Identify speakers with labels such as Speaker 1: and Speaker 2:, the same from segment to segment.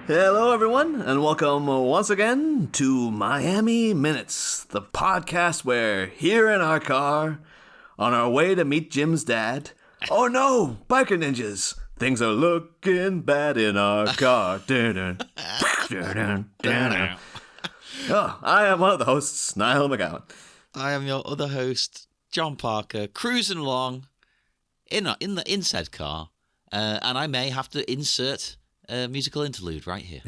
Speaker 1: Hello, everyone, and welcome once again to Miami Minutes, the podcast where, here in our car, on our way to meet Jim's dad, oh no, biker ninjas, things are looking bad in our car. Oh, I am one of the hosts, Niall McGowan.
Speaker 2: I am your other host, John Parker, cruising along in the said car, and I may have to insert a musical interlude right here.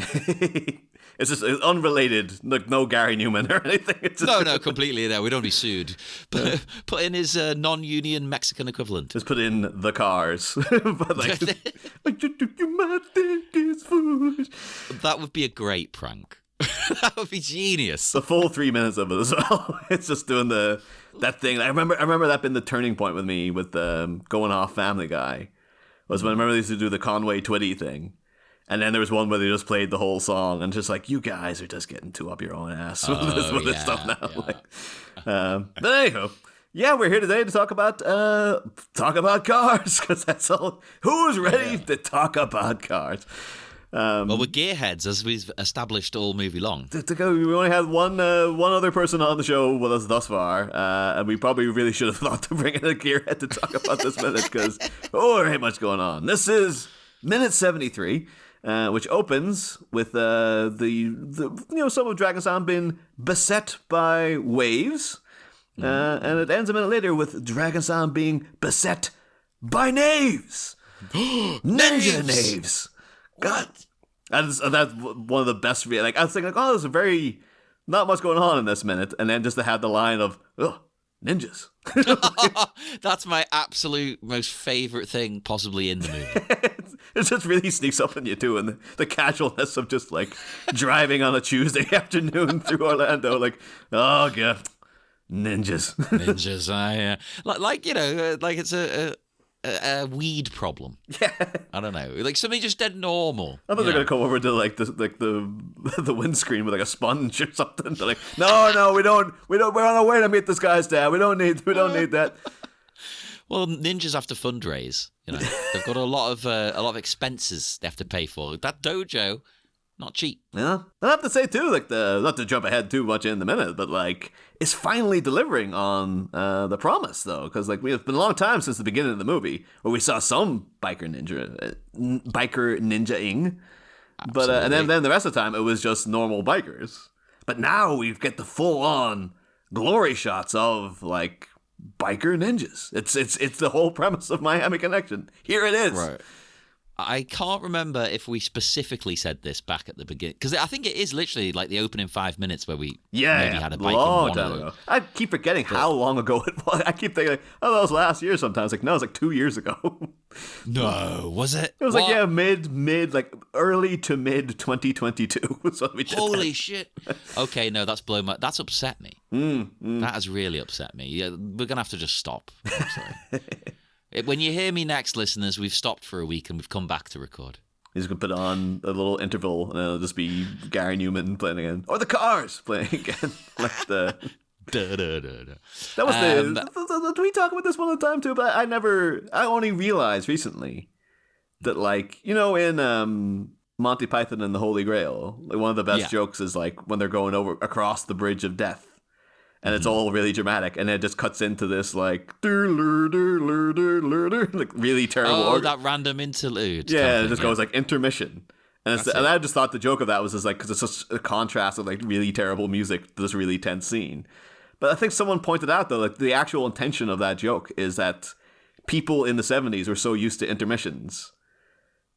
Speaker 1: It's just unrelated, like no Gary Newman or anything. It's just...
Speaker 2: No, completely. No, we don't be sued. But put in his non-union Mexican equivalent.
Speaker 1: Just put in the Cars. But like, you might think it's foolish.
Speaker 2: That would be a great prank. That would be genius.
Speaker 1: The full 3 minutes of it as well. It's just doing that thing. I remember that being the turning point with me with going off Family Guy. Was when I remember they used to do the Conway Twitty thing. And then there was one where they just played the whole song and just like, you guys are just getting too up your own ass with this stuff now.
Speaker 2: Yeah.
Speaker 1: Like, but anyhow, yeah, we're here today to talk about cars, because that's all. Who's ready to talk about cars?
Speaker 2: Well, we're gearheads, as we've established all movie long.
Speaker 1: We only had one other person on the show with us thus far, and we probably really should have thought to bring in a gearhead to talk about this minute, because there ain't much going on. This is minute 73. Which opens with some of Dragon Sound being beset by waves, and it ends a minute later with Dragon Sound being beset by knaves, ninja knaves. God, that's one of the best. Like I was thinking, like, there's not much going on in this minute, and then just to have the line of ninjas.
Speaker 2: That's my absolute most favorite thing possibly in the movie.
Speaker 1: It just really sneaks up on you too, and the casualness of just like driving on a Tuesday afternoon through Orlando, like, oh god, ninjas.
Speaker 2: Like it's a weed problem.
Speaker 1: Yeah,
Speaker 2: I don't know, like something just dead normal.
Speaker 1: I thought they're gonna come over to like the windscreen with like a sponge or something. They're like, no, we don't. We're on our way to meet this guy's dad. We don't need that.
Speaker 2: Well, ninjas have to fundraise. They've got a lot of expenses they have to pay for. That dojo, not cheap.
Speaker 1: Yeah, I have to say too, like not to jump ahead too much in the minute, but like it's finally delivering on the promise though, because like it's been a long time since the beginning of the movie where we saw some biker ninja-ing, but and then the rest of the time it was just normal bikers. But now we get the full on glory shots of like biker ninjas. It's the whole premise of Miami Connection. Here it is.
Speaker 2: Right. I can't remember if we specifically said this back at the beginning, because I think it is literally like the opening 5 minutes where we maybe had a bike
Speaker 1: long
Speaker 2: in
Speaker 1: time ago. I keep forgetting how long ago it was. I keep thinking, that was last year sometimes. Like, no, it was like 2 years ago.
Speaker 2: No, was it?
Speaker 1: It was like, mid, like early to mid 2022 was when we did
Speaker 2: Holy
Speaker 1: that.
Speaker 2: Shit. Okay, no, that's upset me. That has really upset me. Yeah, we're going to have to just stop. I'm sorry. When you hear me next, listeners, we've stopped for a week and we've come back to record.
Speaker 1: He's going to put on a little interval and it'll just be Gary Newman playing again. Or the Cars playing again. Like the... That was did we talk about this one at the time too? But I only realized recently that like, in Monty Python and the Holy Grail, like one of the best jokes is like when they're going across the bridge of death. And it's all really dramatic, and then it just cuts into this like like really terrible.
Speaker 2: Oh, that random interlude.
Speaker 1: Yeah, it just goes like intermission, and I just thought the joke of that was just like because it's such a contrast of like really terrible music to this really tense scene. But I think someone pointed out though, like the actual intention of that joke is that people in the 70s were so used to intermissions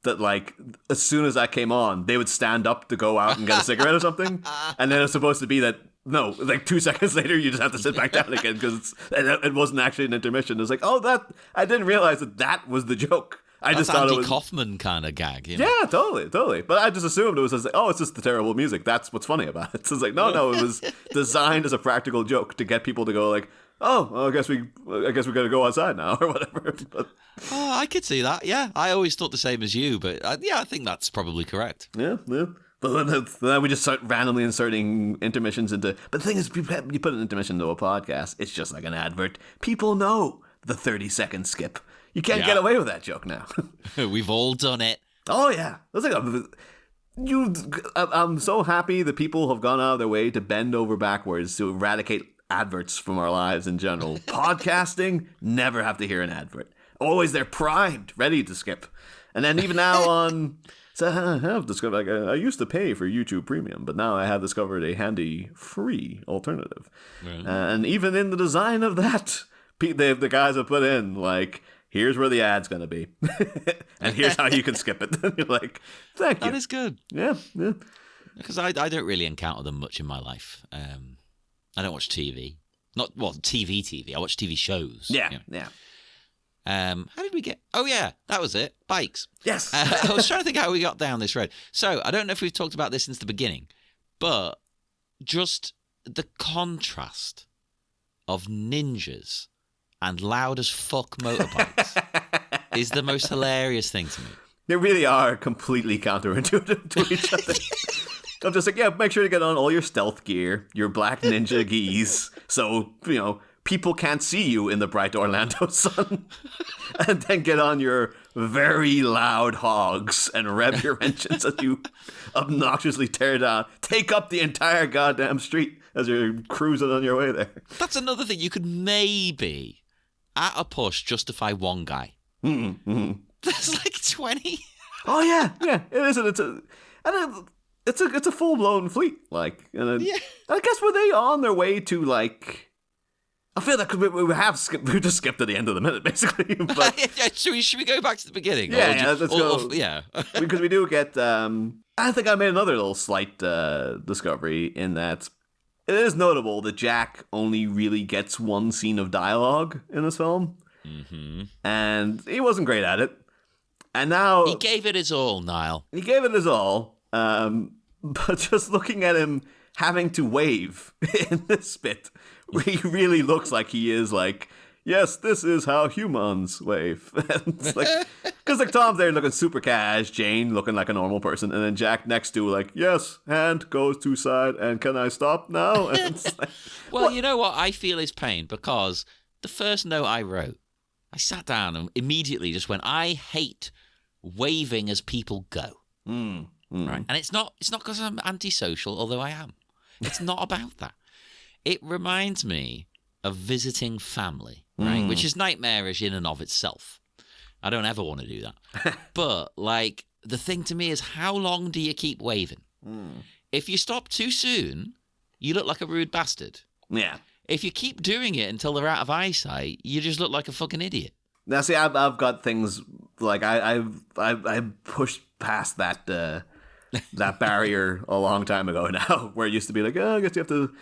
Speaker 1: that like as soon as that came on, they would stand up to go out and get a cigarette or something, and then it's supposed to be that. No, like 2 seconds later, you just have to sit back down again because it wasn't actually an intermission. It's like, I didn't realize that was the joke. I just thought
Speaker 2: Andy
Speaker 1: it was
Speaker 2: Kaufman kind of gag.
Speaker 1: Yeah, totally. But I just assumed it was just like, it's just the terrible music. That's what's funny about it. So it's like, no, it was designed as a practical joke to get people to go like, I guess we got to go outside now or whatever. But,
Speaker 2: I could see that. Yeah, I always thought the same as you, but I think that's probably correct.
Speaker 1: Yeah. But then we just start randomly inserting intermissions into... But the thing is, you put an intermission into a podcast, it's just like an advert. People know the 30-second skip. You can't get away with that joke now.
Speaker 2: We've all done it.
Speaker 1: Oh, yeah. That's like I'm so happy that people have gone out of their way to bend over backwards to eradicate adverts from our lives in general. Podcasting, never have to hear an advert. Always they're primed, ready to skip. And then even now on... So I have discovered, I used to pay for YouTube Premium, but now I have discovered a handy free alternative. Right. And even in the design of that, the guys have put in, like, here's where the ad's going to be. And here's how you can skip it. And you're like, thank you.
Speaker 2: That is good.
Speaker 1: Yeah.
Speaker 2: Because I don't really encounter them much in my life. I don't watch TV. TV. I watch TV shows.
Speaker 1: Yeah,
Speaker 2: you know.
Speaker 1: yeah.
Speaker 2: How did we get... Oh, yeah, that was it. Bikes.
Speaker 1: Yes.
Speaker 2: I was trying to think how we got down this road. So, I don't know if we've talked about this since the beginning, but just the contrast of ninjas and loud as fuck motorbikes is the most hilarious thing to me.
Speaker 1: They really are completely counterintuitive to each other. I'm just like, yeah, make sure to get on all your stealth gear, your black ninja gis, so, people can't see you in the bright Orlando sun. And then get on your very loud hogs and rev your engines as you obnoxiously take up the entire goddamn street as you're cruising on your way there.
Speaker 2: That's another thing. You could maybe, at a push, justify one guy.
Speaker 1: Mm-hmm.
Speaker 2: There's like 20.
Speaker 1: Oh, yeah. It is. It's a full-blown fleet. Like, yeah. I guess were they on their way to, like... I feel like we just skipped to the end of the minute, basically. But
Speaker 2: should we go back to the beginning?
Speaker 1: Yeah, let's go.
Speaker 2: Yeah.
Speaker 1: Because we do get... I think I made another little slight discovery in that it is notable that Jack only really gets one scene of dialogue in this film.
Speaker 2: Mm-hmm.
Speaker 1: And he wasn't great at it. And now...
Speaker 2: He gave it his all, Niall.
Speaker 1: He gave it his all. But just looking at him having to wave in this bit... He really looks like he is like, yes, this is how humans wave. Because Tom's there looking super cash, Jane looking like a normal person, and then Jack next to like, yes, hand goes to side, and can I stop now? And it's like,
Speaker 2: well, what? You know what? I feel his pain because the first note I wrote, I sat down and immediately just went, I hate waving as people go. Right? And it's not because I'm antisocial, although I am. It's not about that. It reminds me of visiting family, right? Which is nightmarish in and of itself. I don't ever want to do that. But, like, the thing to me is, how long do you keep waving? If you stop too soon, you look like a rude bastard.
Speaker 1: Yeah.
Speaker 2: If you keep doing it until they're out of eyesight, you just look like a fucking idiot.
Speaker 1: Now, see, I've got things, like, I pushed past that barrier a long time ago now, where it used to be like, oh, I guess you have to...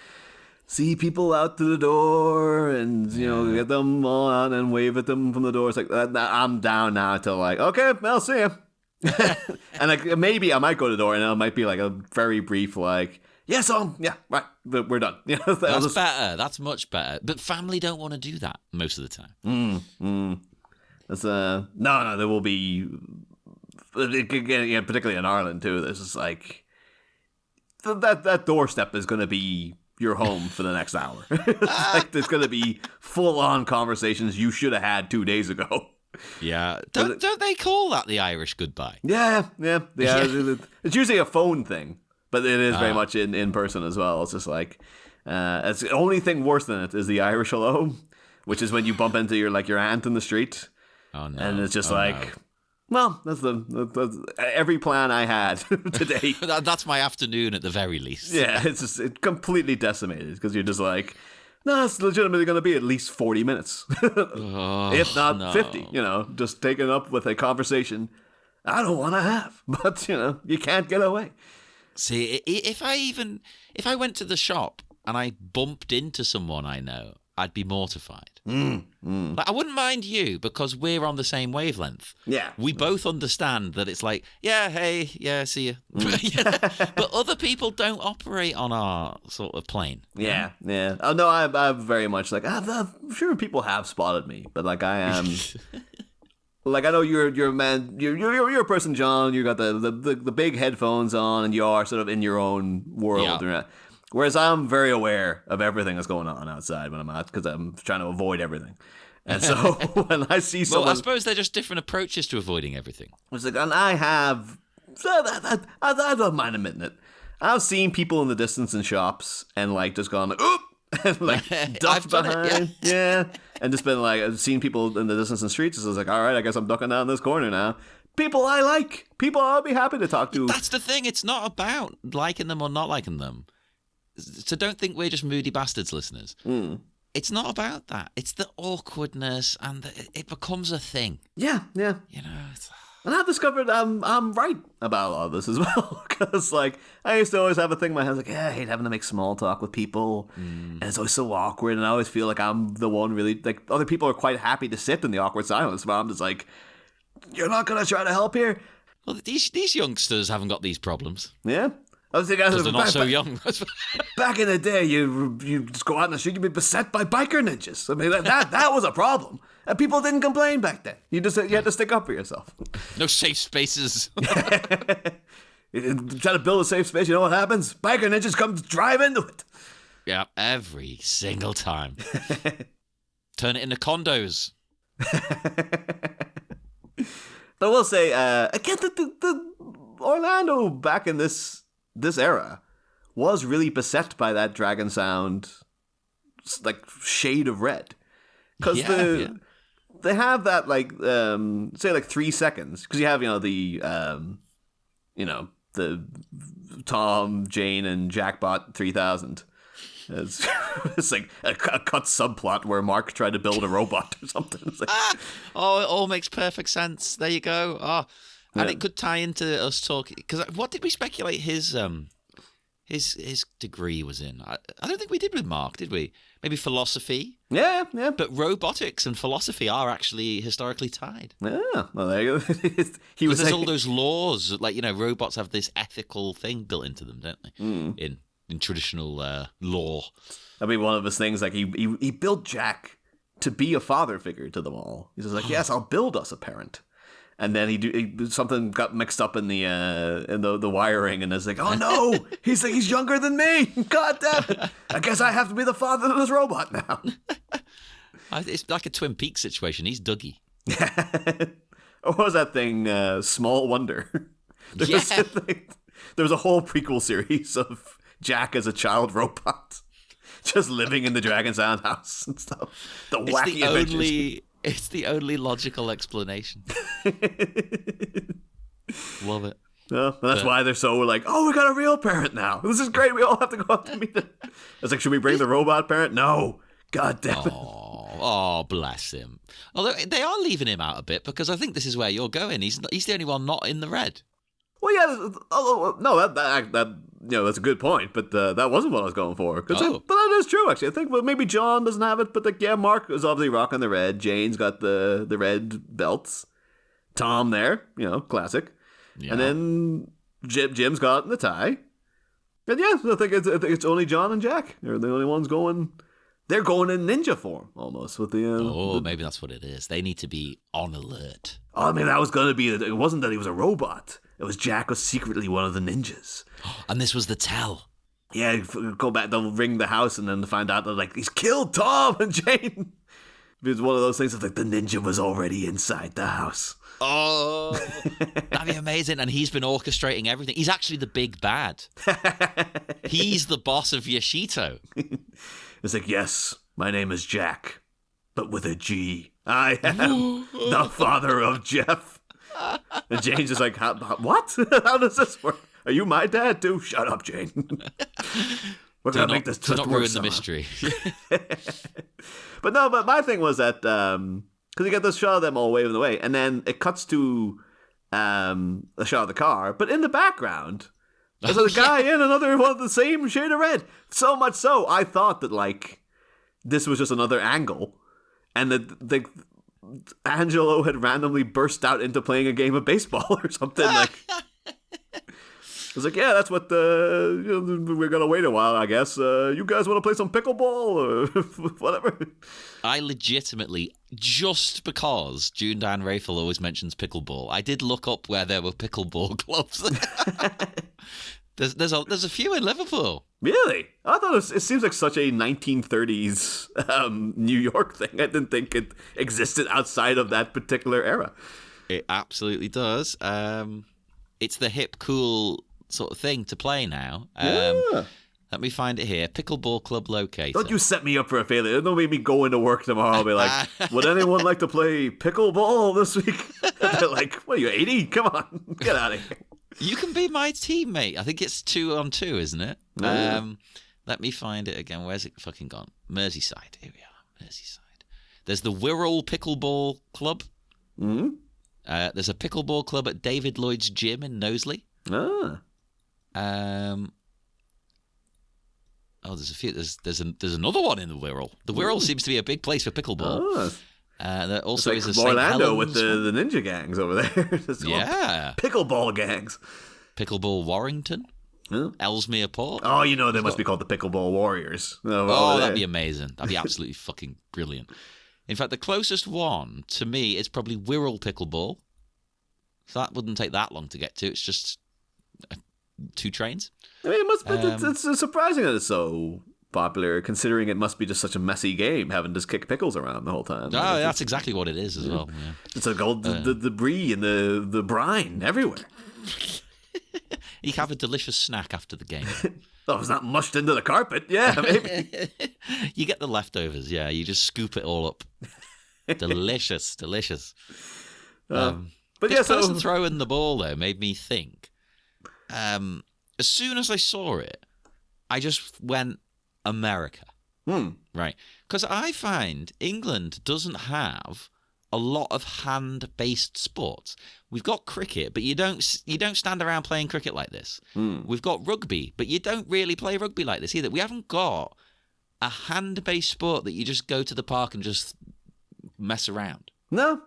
Speaker 1: see people out to the door and, get them on and wave at them from the door. It's like, I'm down now to like, okay, I'll see you. And like, maybe I might go to the door and it might be like a very brief, like, yes, yeah, right, but we're done.
Speaker 2: That's better. That's much better. But family don't want to do that most of the time.
Speaker 1: That's, no, there will be, particularly in Ireland too, there's just like, that doorstep is going to be your home for the next hour. Like there's going to be full-on conversations you should have had 2 days ago.
Speaker 2: Yeah. Don't they call that the Irish goodbye?
Speaker 1: Yeah. It's usually a phone thing, but it is very much in person as well. It's just like, it's the only thing worse than it is the Irish hello, which is when you bump into your aunt in the street.
Speaker 2: Oh, no.
Speaker 1: And it's just well, that's every plan I had today.
Speaker 2: That's my afternoon at the very least.
Speaker 1: Yeah, it's completely decimated because you're just like, no, it's legitimately going to be at least 40 minutes, if not 50. Just taken up with a conversation I don't want to have, but you can't get away.
Speaker 2: See, if I went to the shop and I bumped into someone I know, I'd be mortified. Like, I wouldn't mind you because we're on the same wavelength.
Speaker 1: Yeah.
Speaker 2: We both understand that it's like, yeah, hey, yeah, see you. But other people don't operate on our sort of plane.
Speaker 1: Yeah. Oh, no, I'm very much like, I'm sure people have spotted me, but like I am... Like, I know you're a man, you're a person, John, you got the big headphones on and you are sort of in your own world. Yeah. Whereas I'm very aware of everything that's going on outside when I'm out because I'm trying to avoid everything. And so when I see someone...
Speaker 2: Well, I suppose they're just different approaches to avoiding everything.
Speaker 1: It's like, and I have I don't mind admitting it. I've seen people in the distance in shops and like just gone like, oop, and like ducked behind, and just been like, I've seen people in the distance in streets. So I was like, all right, I guess I'm ducking down this corner now. People I like, people I'll be happy to talk to.
Speaker 2: That's the thing. It's not about liking them or not liking them. So don't think we're just moody bastards, listeners. It's not about that. It's the awkwardness, and it becomes a thing.
Speaker 1: Yeah.
Speaker 2: You know.
Speaker 1: And I've discovered I'm right about all of this as well. Because, like, I used to always have a thing in my head, like, I hate having to make small talk with people. And it's always so awkward. And I always feel like I'm the one really, like, other people are quite happy to sit in the awkward silence. But I'm just like, you're not going to try to help here?
Speaker 2: Well, these youngsters haven't got these problems.
Speaker 1: Yeah.
Speaker 2: Because they're not so young.
Speaker 1: Back in the day, you just go out in the street, you'd be beset by biker ninjas. I mean, that was a problem. And people didn't complain back then. You had to stick up for yourself.
Speaker 2: No safe spaces.
Speaker 1: You try to build a safe space, you know what happens? Biker ninjas come drive into it.
Speaker 2: Yeah, every single time. Turn it into condos.
Speaker 1: But I will say, again, the Orlando back in this era was really beset by that Dragon Sound, like, shade of red. Because they have that, like, say, like, 3 seconds. Because you have, the Tom, Jane, and Jackbot 3000. It's like a cut subplot where Mark tried to build a robot or something. It's like,
Speaker 2: it all makes perfect sense. There you go. And it could tie into us talking, because what did we speculate his degree was in? I don't think we did with Mark, did we? Maybe philosophy.
Speaker 1: Yeah.
Speaker 2: But robotics and philosophy are actually historically tied.
Speaker 1: Yeah, well, there you go.
Speaker 2: There's all those laws, like, robots have this ethical thing built into them, don't they? In traditional law.
Speaker 1: I mean, one of his things, like, he built Jack to be a father figure to them all. He's just like, yes, I'll build us a parent. And then something got mixed up in the wiring, and it's like, oh no, he's younger than me. God damn it! I guess I have to be the father of this robot now.
Speaker 2: It's like a Twin Peaks situation. He's Dougie.
Speaker 1: What was that thing? Small Wonder. There was a whole prequel series of Jack as a child robot, just living in the Dragon Sound house and stuff. Wacky adventures.
Speaker 2: It's the only logical explanation. Love it.
Speaker 1: Well, that's why they're so like, oh, we got a real parent now. This is great. We all have to go out to meet him. I was like, should we bring the robot parent? No. God damn it.
Speaker 2: Oh, bless him. Although they are leaving him out a bit, because I think this is where you're going. He's the only one not in the red.
Speaker 1: Well, yeah. No, that that's a good point. But that wasn't what I was going for. But that is true, actually. I think maybe John doesn't have it, but Mark is obviously rocking the red. Jane's got the red belts. Tom there, classic. Yeah. And then Jim's got the tie. And I think it's only John and Jack. They're the only ones going. They're going in ninja form almost with the.
Speaker 2: Maybe that's what it is. They need to be on alert.
Speaker 1: Oh, I mean, that was going to be. It wasn't that he was a robot. It was Jack was secretly one of the ninjas.
Speaker 2: And this was the tell.
Speaker 1: Yeah, go back. They'll ring the house and then find out that he's killed Tom and Jane. It was one of those things that's like the ninja was already inside the house.
Speaker 2: Oh, that'd be amazing. And he's been orchestrating everything. He's actually the big bad. He's the boss of Yoshito.
Speaker 1: It's like, yes, my name is Jack, but with a G. I am the father of Jeff. And Jane's just like, what? How does this work? Are you my dad too? Shut up, Jane. We're going to make this twist
Speaker 2: not
Speaker 1: work
Speaker 2: ruin the mystery.
Speaker 1: But my thing was that, because you get this shot of them all waving away, and then it cuts to a shot of the car, but in the background, there's a guy in another one of the same shade of red. So much so, I thought that, this was just another angle, and that Angelo had randomly burst out into playing a game of baseball or something. I was like, yeah, that's what we're gonna wait a while, I guess. You guys want to play some pickleball or whatever?
Speaker 2: I legitimately, just because June Dan Rayful always mentions pickleball, I did look up where there were pickleball clubs. There's a few in Liverpool.
Speaker 1: Really? I thought it seems like such a 1930s New York thing. I didn't think it existed outside of that particular era.
Speaker 2: It absolutely does. it's the hip, cool sort of thing to play now.
Speaker 1: Yeah.
Speaker 2: Let me find it here. Pickleball club locator.
Speaker 1: Don't you set me up for a failure. Don't make me go into work tomorrow and be like, would anyone like to play pickleball this week? And they're like, what are you, 80? Come on, get out of here.
Speaker 2: You can be my teammate. I think it's 2-on-2, isn't it? Let me find it again. Where's it fucking gone? Merseyside. Here we are. Merseyside. There's the Wirral Pickleball Club.
Speaker 1: Mm-hmm.
Speaker 2: There's a pickleball club at David Lloyd's Gym in Knowsley.
Speaker 1: Ah.
Speaker 2: There's a few. There's another one in the Wirral. The Wirral seems to be a big place for pickleball.
Speaker 1: Oh.
Speaker 2: There also
Speaker 1: it's like
Speaker 2: is a
Speaker 1: Orlando
Speaker 2: St.
Speaker 1: with the ninja gangs over there.
Speaker 2: Yeah.
Speaker 1: Pickleball gangs.
Speaker 2: Pickleball Warrington.
Speaker 1: Huh?
Speaker 2: Ellesmere Port.
Speaker 1: Oh, they must be called the Pickleball Warriors.
Speaker 2: Oh, that'd be amazing. That'd be absolutely fucking brilliant. In fact, the closest one to me is probably Wirral Pickleball. So that wouldn't take that long to get to. It's just 2 trains.
Speaker 1: I mean, it's surprising that it's so popular, considering it must be just such a messy game, having to kick pickles around the whole time.
Speaker 2: Oh, that's exactly what it is as well. Yeah.
Speaker 1: It's like all the debris and the brine everywhere.
Speaker 2: You can have a delicious snack after the game.
Speaker 1: Oh, it's not mushed into the carpet. Yeah, maybe.
Speaker 2: You get the leftovers. Yeah, you just scoop it all up. Delicious.
Speaker 1: But
Speaker 2: this person throwing the ball though made me think. As soon as I saw it, I just went America, right? Because I find England doesn't have a lot of hand-based sports. We've got cricket, but you don't stand around playing cricket like this. We've got rugby, but you don't really play rugby like this either. We haven't got a hand-based sport that you just go to the park and just mess around.
Speaker 1: No.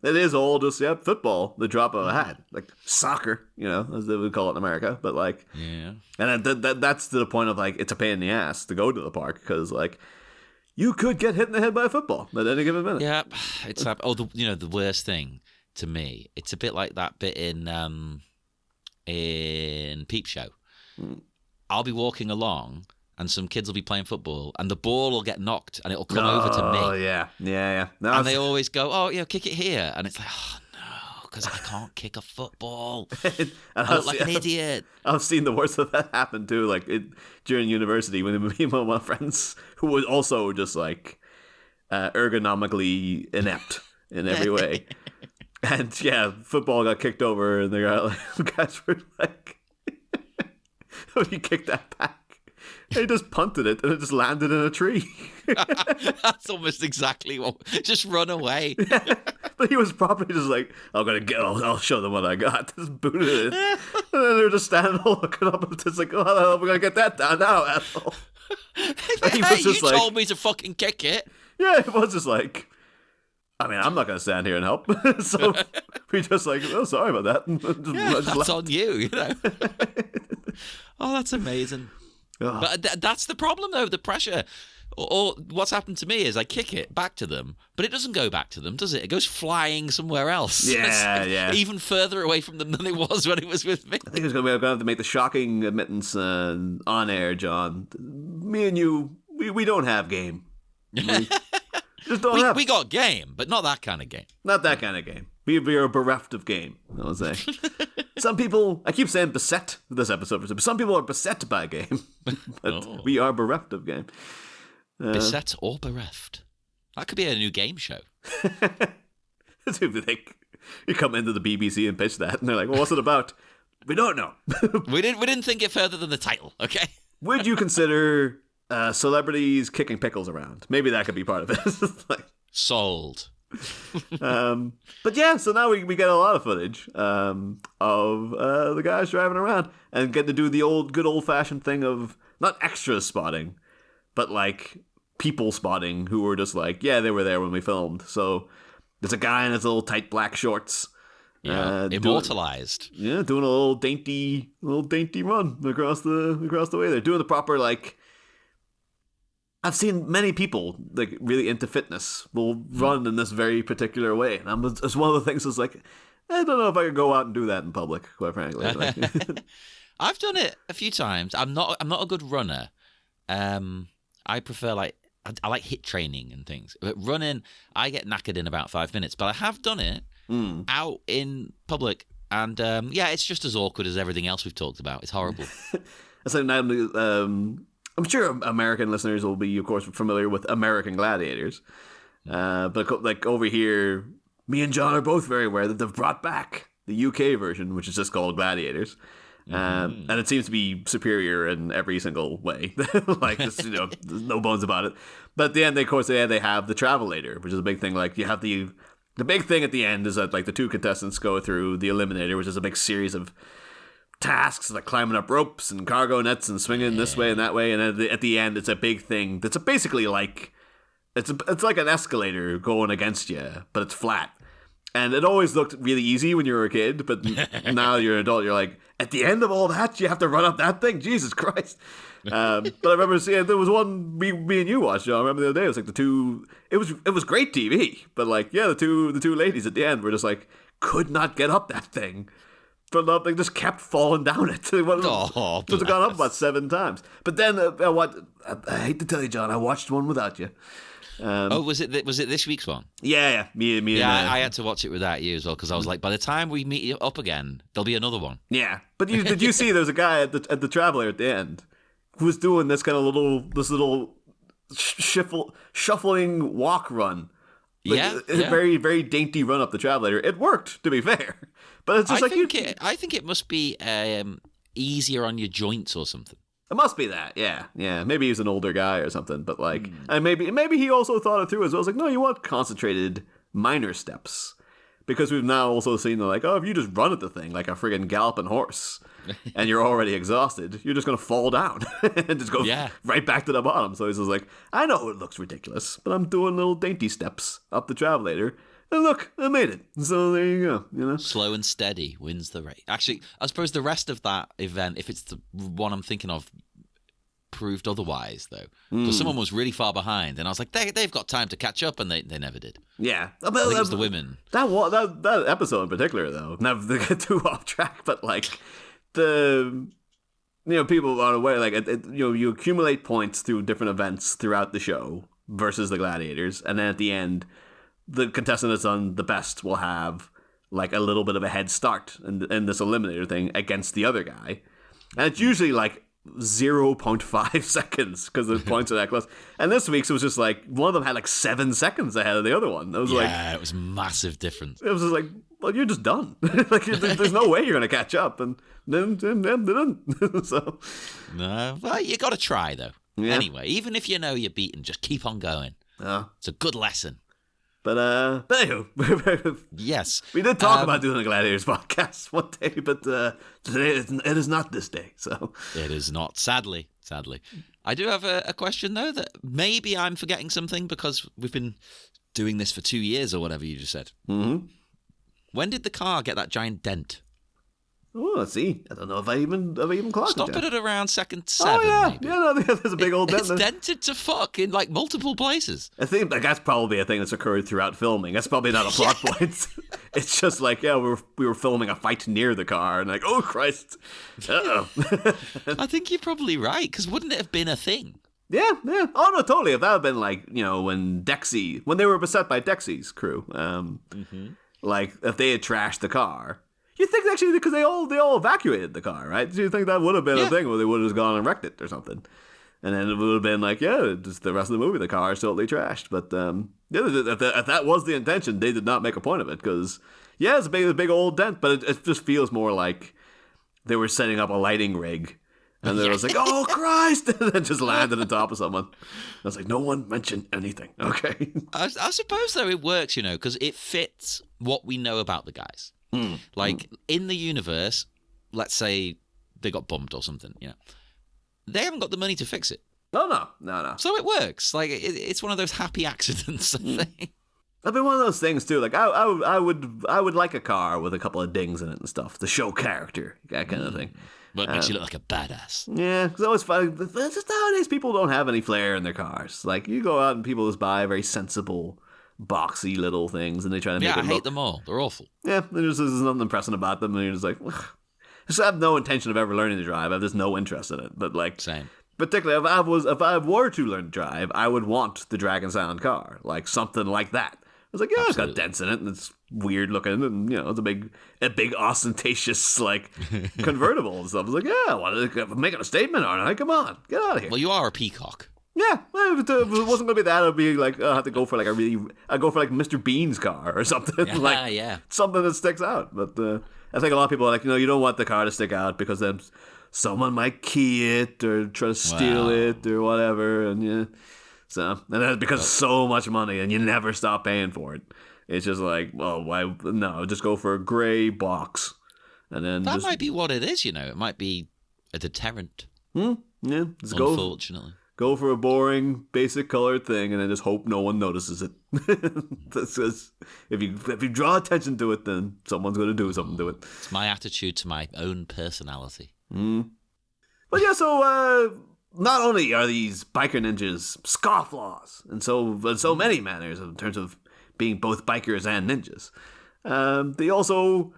Speaker 1: It is all just, football, the drop of a hat. Like soccer, as they would call it in America. But, like...
Speaker 2: Yeah.
Speaker 1: And that's to the point of, like, it's a pain in the ass to go to the park because, like, you could get hit in the head by a football at any given minute.
Speaker 2: Yeah. It's the worst thing to me, it's a bit like that bit in Peep Show. I'll be walking along... and some kids will be playing football, and the ball will get knocked, and it'll come over to me.
Speaker 1: Oh, yeah. No,
Speaker 2: and they always go, kick it here. And it's like, oh, no, because I can't kick a football. I look like an idiot.
Speaker 1: I've seen the worst of that happen, too, like, during university, when me and one of my friends, who was also just, like, ergonomically inept in every way. And, football got kicked over, and the guys were like, when you kicked that back. He just punted it and it just landed in a tree.
Speaker 2: That's almost exactly what. Just run away.
Speaker 1: Yeah, but he was probably just like, I'll show them what I got. Just booted it. And then they're just standing there looking up and it's like, oh, how the hell are we going to get that down now, asshole?
Speaker 2: You told me to fucking kick it.
Speaker 1: Yeah, it was just like, I mean, I'm not going to stand here and help. So we just like, oh, sorry about that.
Speaker 2: That's on you, Oh, that's amazing.
Speaker 1: Ugh.
Speaker 2: But that's the problem, though, the pressure. Or what's happened to me is I kick it back to them, but it doesn't go back to them, does it? It goes flying somewhere else.
Speaker 1: Yeah.
Speaker 2: Even further away from them than it was when it was with me.
Speaker 1: I think I'm going to have to make the shocking admittance on air, John. Me and you, we don't have game. We just don't have.
Speaker 2: We got game, but not that kind of game.
Speaker 1: Not that kind of game. We are bereft of game, I would say. Some people, I keep saying beset this episode, but some people are beset by game. But we are bereft of game.
Speaker 2: Beset or bereft. That could be a new game show.
Speaker 1: You come into the BBC and pitch that, and they're like, well, what's it about? We don't know.
Speaker 2: We didn't think it further than the title, okay?
Speaker 1: Would you consider celebrities kicking pickles around? Maybe that could be part of it.
Speaker 2: Sold.
Speaker 1: But yeah, so now we get a lot of footage of the guys driving around and get to do the good old fashioned thing of not extra spotting, but like people spotting who were just like, yeah, they were there when we filmed. So there's a guy in his little tight black shorts,
Speaker 2: immortalized.
Speaker 1: Doing a little dainty run across the way. They're doing the proper like. I've seen many people like really into fitness will run in this very particular way, and it's one of the things that's like, I don't know if I could go out and do that in public, quite frankly.
Speaker 2: I've done it a few times. I'm not a good runner. I prefer I like HIIT training and things. But running, I get knackered in about 5 minutes. But I have done it out in public, And it's just as awkward as everything else we've talked about. It's horrible.
Speaker 1: So now, I'm sure American listeners will be, of course, familiar with American Gladiators. But like over here, me and John are both very aware that they've brought back the UK version, which is just called Gladiators. And it seems to be superior in every single way. Like, there's no bones about it. But at the end, of course, they have the Travelator, which is a big thing. Like, you have the big thing at the end is that, like, the two contestants go through the Eliminator, which is a big series of tasks, like climbing up ropes and cargo nets and swinging this way and that way. And at the end, it's a big thing that's basically like, it's like an escalator going against you, but it's flat. And it always looked really easy when you were a kid, but now you're an adult, you're like, at the end of all that, you have to run up that thing? Jesus Christ. But I remember seeing, there was one me and you watched, John. I remember the other day, it was like the two, it was great TV, but like, yeah, the two ladies at the end were just like, could not get up that thing. But they just kept falling down it. It must have gone up about 7 times. But then, I hate to tell you, John, I watched one without you.
Speaker 2: Was it this week's one?
Speaker 1: Yeah. Me.
Speaker 2: Yeah, I had to watch it without you as well because I was like, by the time we meet up again, there'll be another one.
Speaker 1: Yeah, but did you see? There's a guy at the Traveler at the end who was doing this kind of little shuffling walk run. Like, very very dainty run up the Travelator. It worked, to be fair, but it's just
Speaker 2: I think it must be easier on your joints or something.
Speaker 1: It must be that, yeah. Maybe he's an older guy or something, but like, and maybe he also thought it through as well. I was like, no, you want concentrated minor steps, because we've now also seen like, oh, if you just run at the thing like a friggin' galloping horse, and you're already exhausted, you're just gonna fall down and just go right back to the bottom. So he's just like, I know it looks ridiculous, but I'm doing little dainty steps up the Travelator. And look, I made it. So there you go.
Speaker 2: Slow and steady wins the race. Actually, I suppose the rest of that event, if it's the one I'm thinking of, proved otherwise, though. Because someone was really far behind, and I was like, they've got time to catch up, and they never did.
Speaker 1: Yeah.
Speaker 2: I think it was the women.
Speaker 1: That episode in particular, though, now they get too off track, but like, people are aware, like, you accumulate points through different events throughout the show versus the Gladiators, and then at the end, the contestant that's done the best will have like a little bit of a head start in this Eliminator thing against the other guy. And it's usually like 0.5 seconds because the points are that close. And this week's it was just like one of them had like 7 seconds ahead of the other one. It was
Speaker 2: it was massive difference.
Speaker 1: It was just like, well, you're just done. Like there's no way you're going to catch up. And then so.
Speaker 2: No, well, you got to try though. Yeah. Anyway, even if you know you're beaten, just keep on going. It's a good lesson.
Speaker 1: But anyway,
Speaker 2: yes,
Speaker 1: we did talk about doing a Gladiators podcast one day, but today it is not this day. So
Speaker 2: it is not. Sadly, I do have a question though that maybe I'm forgetting something because we've been doing this for 2 years or whatever you just said.
Speaker 1: Mm-hmm.
Speaker 2: When did the car get that giant dent?
Speaker 1: Oh, let's see. I don't know if I even clocked it.
Speaker 2: Stop it at around second 7.
Speaker 1: Oh yeah,
Speaker 2: maybe.
Speaker 1: yeah. No, there's a big old dent.
Speaker 2: It's dented to fuck in like multiple places.
Speaker 1: I think like that's probably a thing that's occurred throughout filming. That's probably not a plot point. It's just like we were filming a fight near the car, and like, oh Christ, uh-oh.
Speaker 2: I think you're probably right, because wouldn't it have been a thing?
Speaker 1: Yeah. Oh no, totally. If that had been like when they were beset by Dexy's crew, like if they had trashed the car. You think actually because they all evacuated the car, right? Do you think that would have been a thing where they would have just gone and wrecked it or something? And then it would have been like, just the rest of the movie, the car is totally trashed. But if that was the intention, they did not make a point of it because, it's a big old dent, but it just feels more like they were setting up a lighting rig. And they was like, oh, Christ! And then just landed on top of someone. I was like, no one mentioned anything. Okay.
Speaker 2: I suppose, though, it works, because it fits what we know about the guys. Like, in the universe, let's say they got bumped or something, they haven't got the money to fix it.
Speaker 1: No.
Speaker 2: So it works. Like, it's one of those happy accidents, I think.
Speaker 1: I've been one of those things, too. Like, I would like a car with a couple of dings in it and stuff to show character, that kind of thing.
Speaker 2: But it makes you look like a badass.
Speaker 1: Yeah, because I always find just nowadays people don't have any flair in their cars. Like, you go out and people just buy very sensible, boxy little things, and they try to make it look...
Speaker 2: I hate them all. They're awful.
Speaker 1: Yeah, there's nothing impressive about them, and you're just like... Ugh. I have no intention of ever learning to drive. I have just no interest in it. But, like...
Speaker 2: Same.
Speaker 1: Particularly, if I were to learn to drive, I would want the Dragon Sound car. Like, something like that. was like, yeah,
Speaker 2: Absolutely.
Speaker 1: it's got dents in it, and it's weird looking, and it's a big ostentatious like convertible and stuff. I was like, yeah, I'm making a statement, aren't I? Come on, get out of here.
Speaker 2: Well, you are a peacock.
Speaker 1: Yeah, well, if it wasn't gonna be that, it'd be like I have to go for like I'd go for like Mr. Bean's car or something, something that sticks out. But I think a lot of people are like, you don't want the car to stick out because then someone might key it or try to steal it or whatever, and so that's because it's so much money and you never stop paying for it. It's just like, well, why? No, just go for a gray box, and then
Speaker 2: that might be what it is. It might be a deterrent.
Speaker 1: Yeah,
Speaker 2: unfortunately.
Speaker 1: Go for a boring, basic colored thing, and then just hope no one notices it. Because if you draw attention to it, then someone's going to do something to it.
Speaker 2: It's my attitude to my own personality.
Speaker 1: But yeah, so not only are these biker ninjas scofflaws in so many manners in terms of being both bikers and ninjas, they also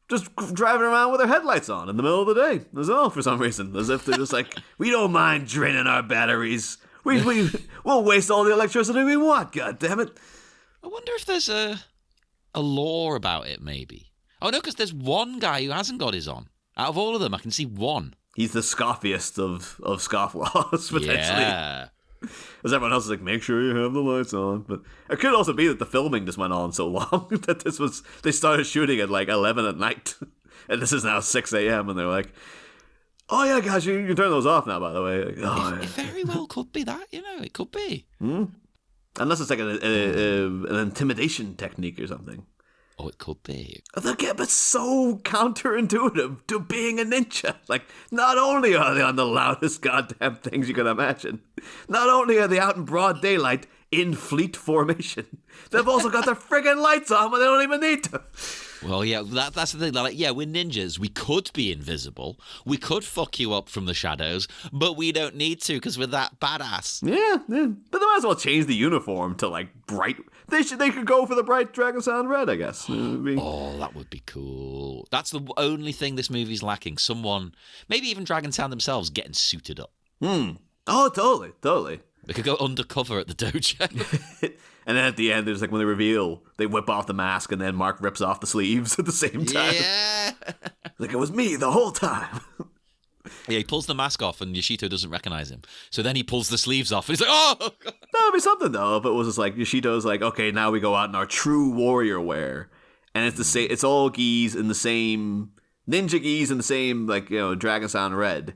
Speaker 1: just driving around with their headlights on in the middle of the day as well, for some reason. As if they're just like, we don't mind draining our batteries. We'll waste all the electricity we want, God damn it.
Speaker 2: I wonder if there's a law about it, maybe. Oh, no, because there's one guy who hasn't got his on. Out of all of them, I can see one.
Speaker 1: He's the scoffiest of scofflaws, potentially.
Speaker 2: Yeah.
Speaker 1: As everyone else is like, make sure you have the lights on. But it could also be that the filming just went on so long that they started shooting at like 11 at night. And this is now 6 a.m. And they're like, oh yeah, guys, you can turn those off now, by the way. Like,
Speaker 2: it very well could be that, it could be.
Speaker 1: Unless it's like an intimidation technique or something.
Speaker 2: Oh, it could be.
Speaker 1: Again, but so counterintuitive to being a ninja. Like, not only are they on the loudest goddamn things you can imagine, not only are they out in broad daylight in fleet formation, they've also got their friggin' lights on when they don't even need to.
Speaker 2: Well, yeah, that's the thing. They're like, yeah, we're ninjas. We could be invisible. We could fuck you up from the shadows, but we don't need to because we're that badass.
Speaker 1: Yeah. But they might as well change the uniform to like bright. They could go for the bright Dragon Sound red, I guess.
Speaker 2: Oh, that would be cool. That's the only thing this movie's lacking. Someone, maybe even Dragon Sound themselves, getting suited up.
Speaker 1: Oh, totally.
Speaker 2: They could go undercover at the dojo.
Speaker 1: And then at the end, there's like when they reveal, they whip off the mask, and then Mark rips off the sleeves at the same time.
Speaker 2: Yeah.
Speaker 1: Like, it was me the whole time.
Speaker 2: Yeah, he pulls the mask off, and Yoshito doesn't recognize him. So then he pulls the sleeves off, and he's like, oh! God.
Speaker 1: That would be something, though, if it was just like, Yoshito's like, okay, now we go out in our true warrior wear. And it's the same, it's all gis in the same, ninja gis in the same, like, Dragon Sound red.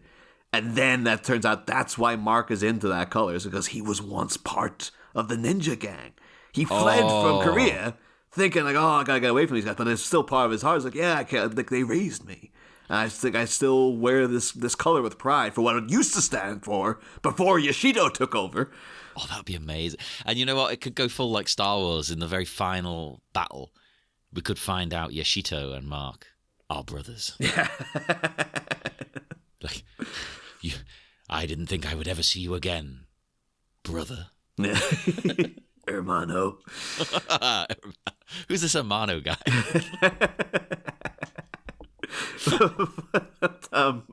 Speaker 1: And then that turns out that's why Mark is into that color, is because he was once part of the ninja gang. He fled from Korea thinking like, oh, I gotta get away from these guys, but it's still part of his heart. It's like, yeah, I can't, like, they raised me. And I think I still wear this color with pride for what it used to stand for before Yoshito took over.
Speaker 2: Oh, that'd be amazing. And you know what? It could go full like Star Wars in the very final battle. We could find out Yoshito and Mark are brothers.
Speaker 1: Yeah.
Speaker 2: Like, I didn't think I would ever see you again, brother.
Speaker 1: Yeah. Hermano.
Speaker 2: Who's this Hermano guy?
Speaker 1: Of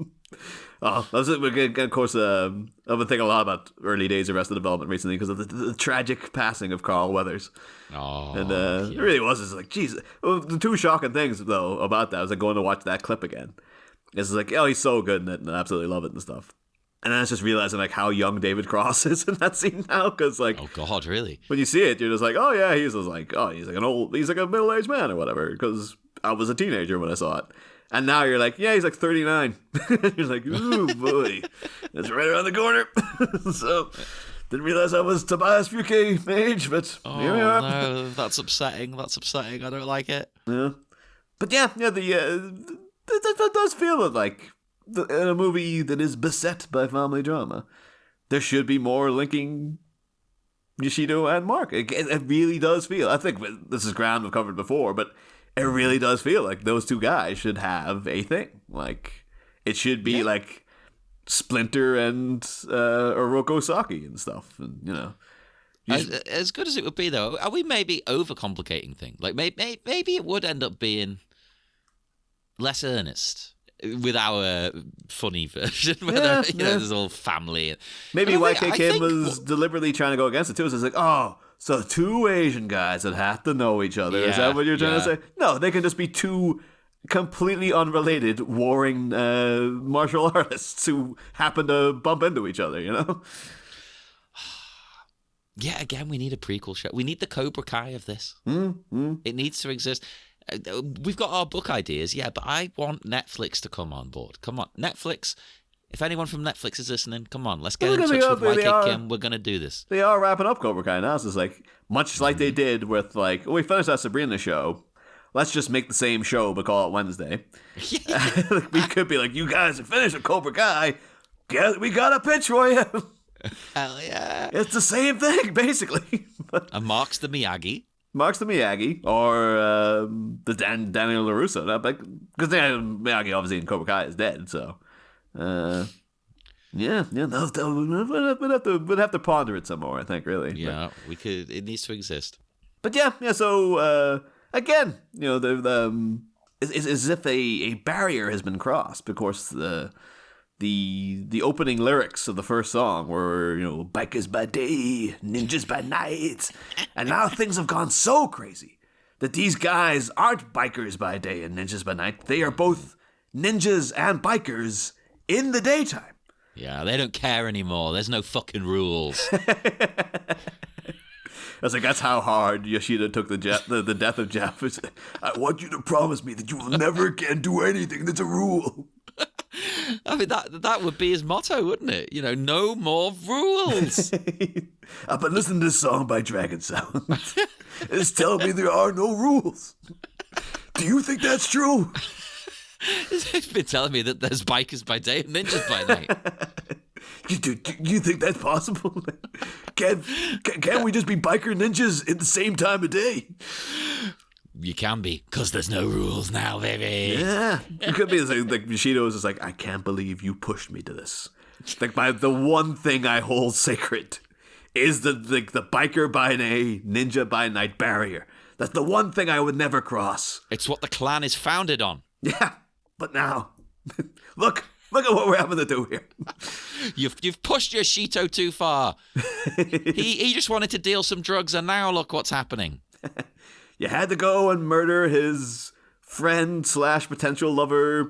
Speaker 1: course, I've been thinking a lot about early days of Arrested Development recently because of the tragic passing of Carl Weathers. And it really was just like, geez. The two shocking things, though, about that was like going to watch that clip again. It's like, oh, he's so good in it, and I absolutely love it and stuff. And then it's just realizing like how young David Cross is in that scene now, because like,
Speaker 2: oh god, really?
Speaker 1: When you see it, you're just like, oh yeah, he's like a middle-aged man or whatever. Because I was a teenager when I saw it, and now you're like, yeah, he's like 39. You're like, ooh boy, it's right around the corner. So didn't realize I was Tobias Fouquet age, but here we are.
Speaker 2: No, that's upsetting. That's upsetting. I don't like it.
Speaker 1: Yeah, but yeah, that does feel like. In a movie that is beset by family drama, there should be more linking Yoshito and Mark. It really does feel. I think this is ground we've covered before, but it really does feel like those two guys should have a thing. Like, it should be like Splinter and Oroko Saki and stuff. And,
Speaker 2: as good as it would be, though, are we maybe overcomplicating things? Like, maybe it would end up being less earnest. With our funny version, there's all family.
Speaker 1: Maybe YK Kim was deliberately trying to go against it too. So it's like, oh, So two Asian guys that have to know each other. Is that what you're trying to say? No, they can just be two completely unrelated warring martial artists who happen to bump into each other, you know?
Speaker 2: Yeah, again, we need a prequel show. We need the Cobra Kai of this. It needs to exist. We've got our book ideas, yeah, but I want Netflix to come on board. Come on, Netflix. If anyone from Netflix is listening, come on, let's get in touch with YK Kim. We're going to do this.
Speaker 1: They are wrapping up Cobra Kai now. So it's like, much like they did with, like, we finished that Sabrina show. Let's just make the same show, but call it Wednesday. We could be like, you guys are finished with Cobra Kai. We got a pitch for you.
Speaker 2: Hell yeah.
Speaker 1: It's the same thing, basically.
Speaker 2: And Mark's the Miyagi.
Speaker 1: Or the Daniel LaRusso. Because Daniel Miyagi, obviously, in Cobra Kai is dead, so... we'd have to ponder it some more, I think, really.
Speaker 2: Yeah, we could. It needs to exist.
Speaker 1: But yeah, so again, you know, it's as if a barrier has been crossed, because the opening lyrics of the first song were, you know, bikers by day, ninjas by night, and now things have gone so crazy that these guys aren't bikers by day and ninjas by night. They are both ninjas and bikers in the daytime.
Speaker 2: Yeah, they don't care anymore. There's no fucking rules.
Speaker 1: I was like, that's how hard Yoshida took the death of Jeff. I want you to promise me that you will never again do anything that's a rule.
Speaker 2: I mean, that would be his motto, wouldn't it? You know, no more rules.
Speaker 1: I've been listening to this song by Dragon Sound. It's telling me there are no rules. Do you think that's true?
Speaker 2: He's been telling me that there's bikers by day and ninjas by night.
Speaker 1: You think that's possible? Can we just be biker ninjas at the same time of day?
Speaker 2: You can be, because there's no rules now, baby.
Speaker 1: Yeah. It could be like Bushido is just like, I can't believe you pushed me to this. Like, the one thing I hold sacred is the biker by day, ninja by night barrier. That's the one thing I would never cross.
Speaker 2: It's what the clan is founded on.
Speaker 1: Yeah, but now, look at what we're having to do here.
Speaker 2: You've pushed Yoshito too far. he just wanted to deal some drugs, and now look what's happening.
Speaker 1: You had to go and murder his friend / potential lover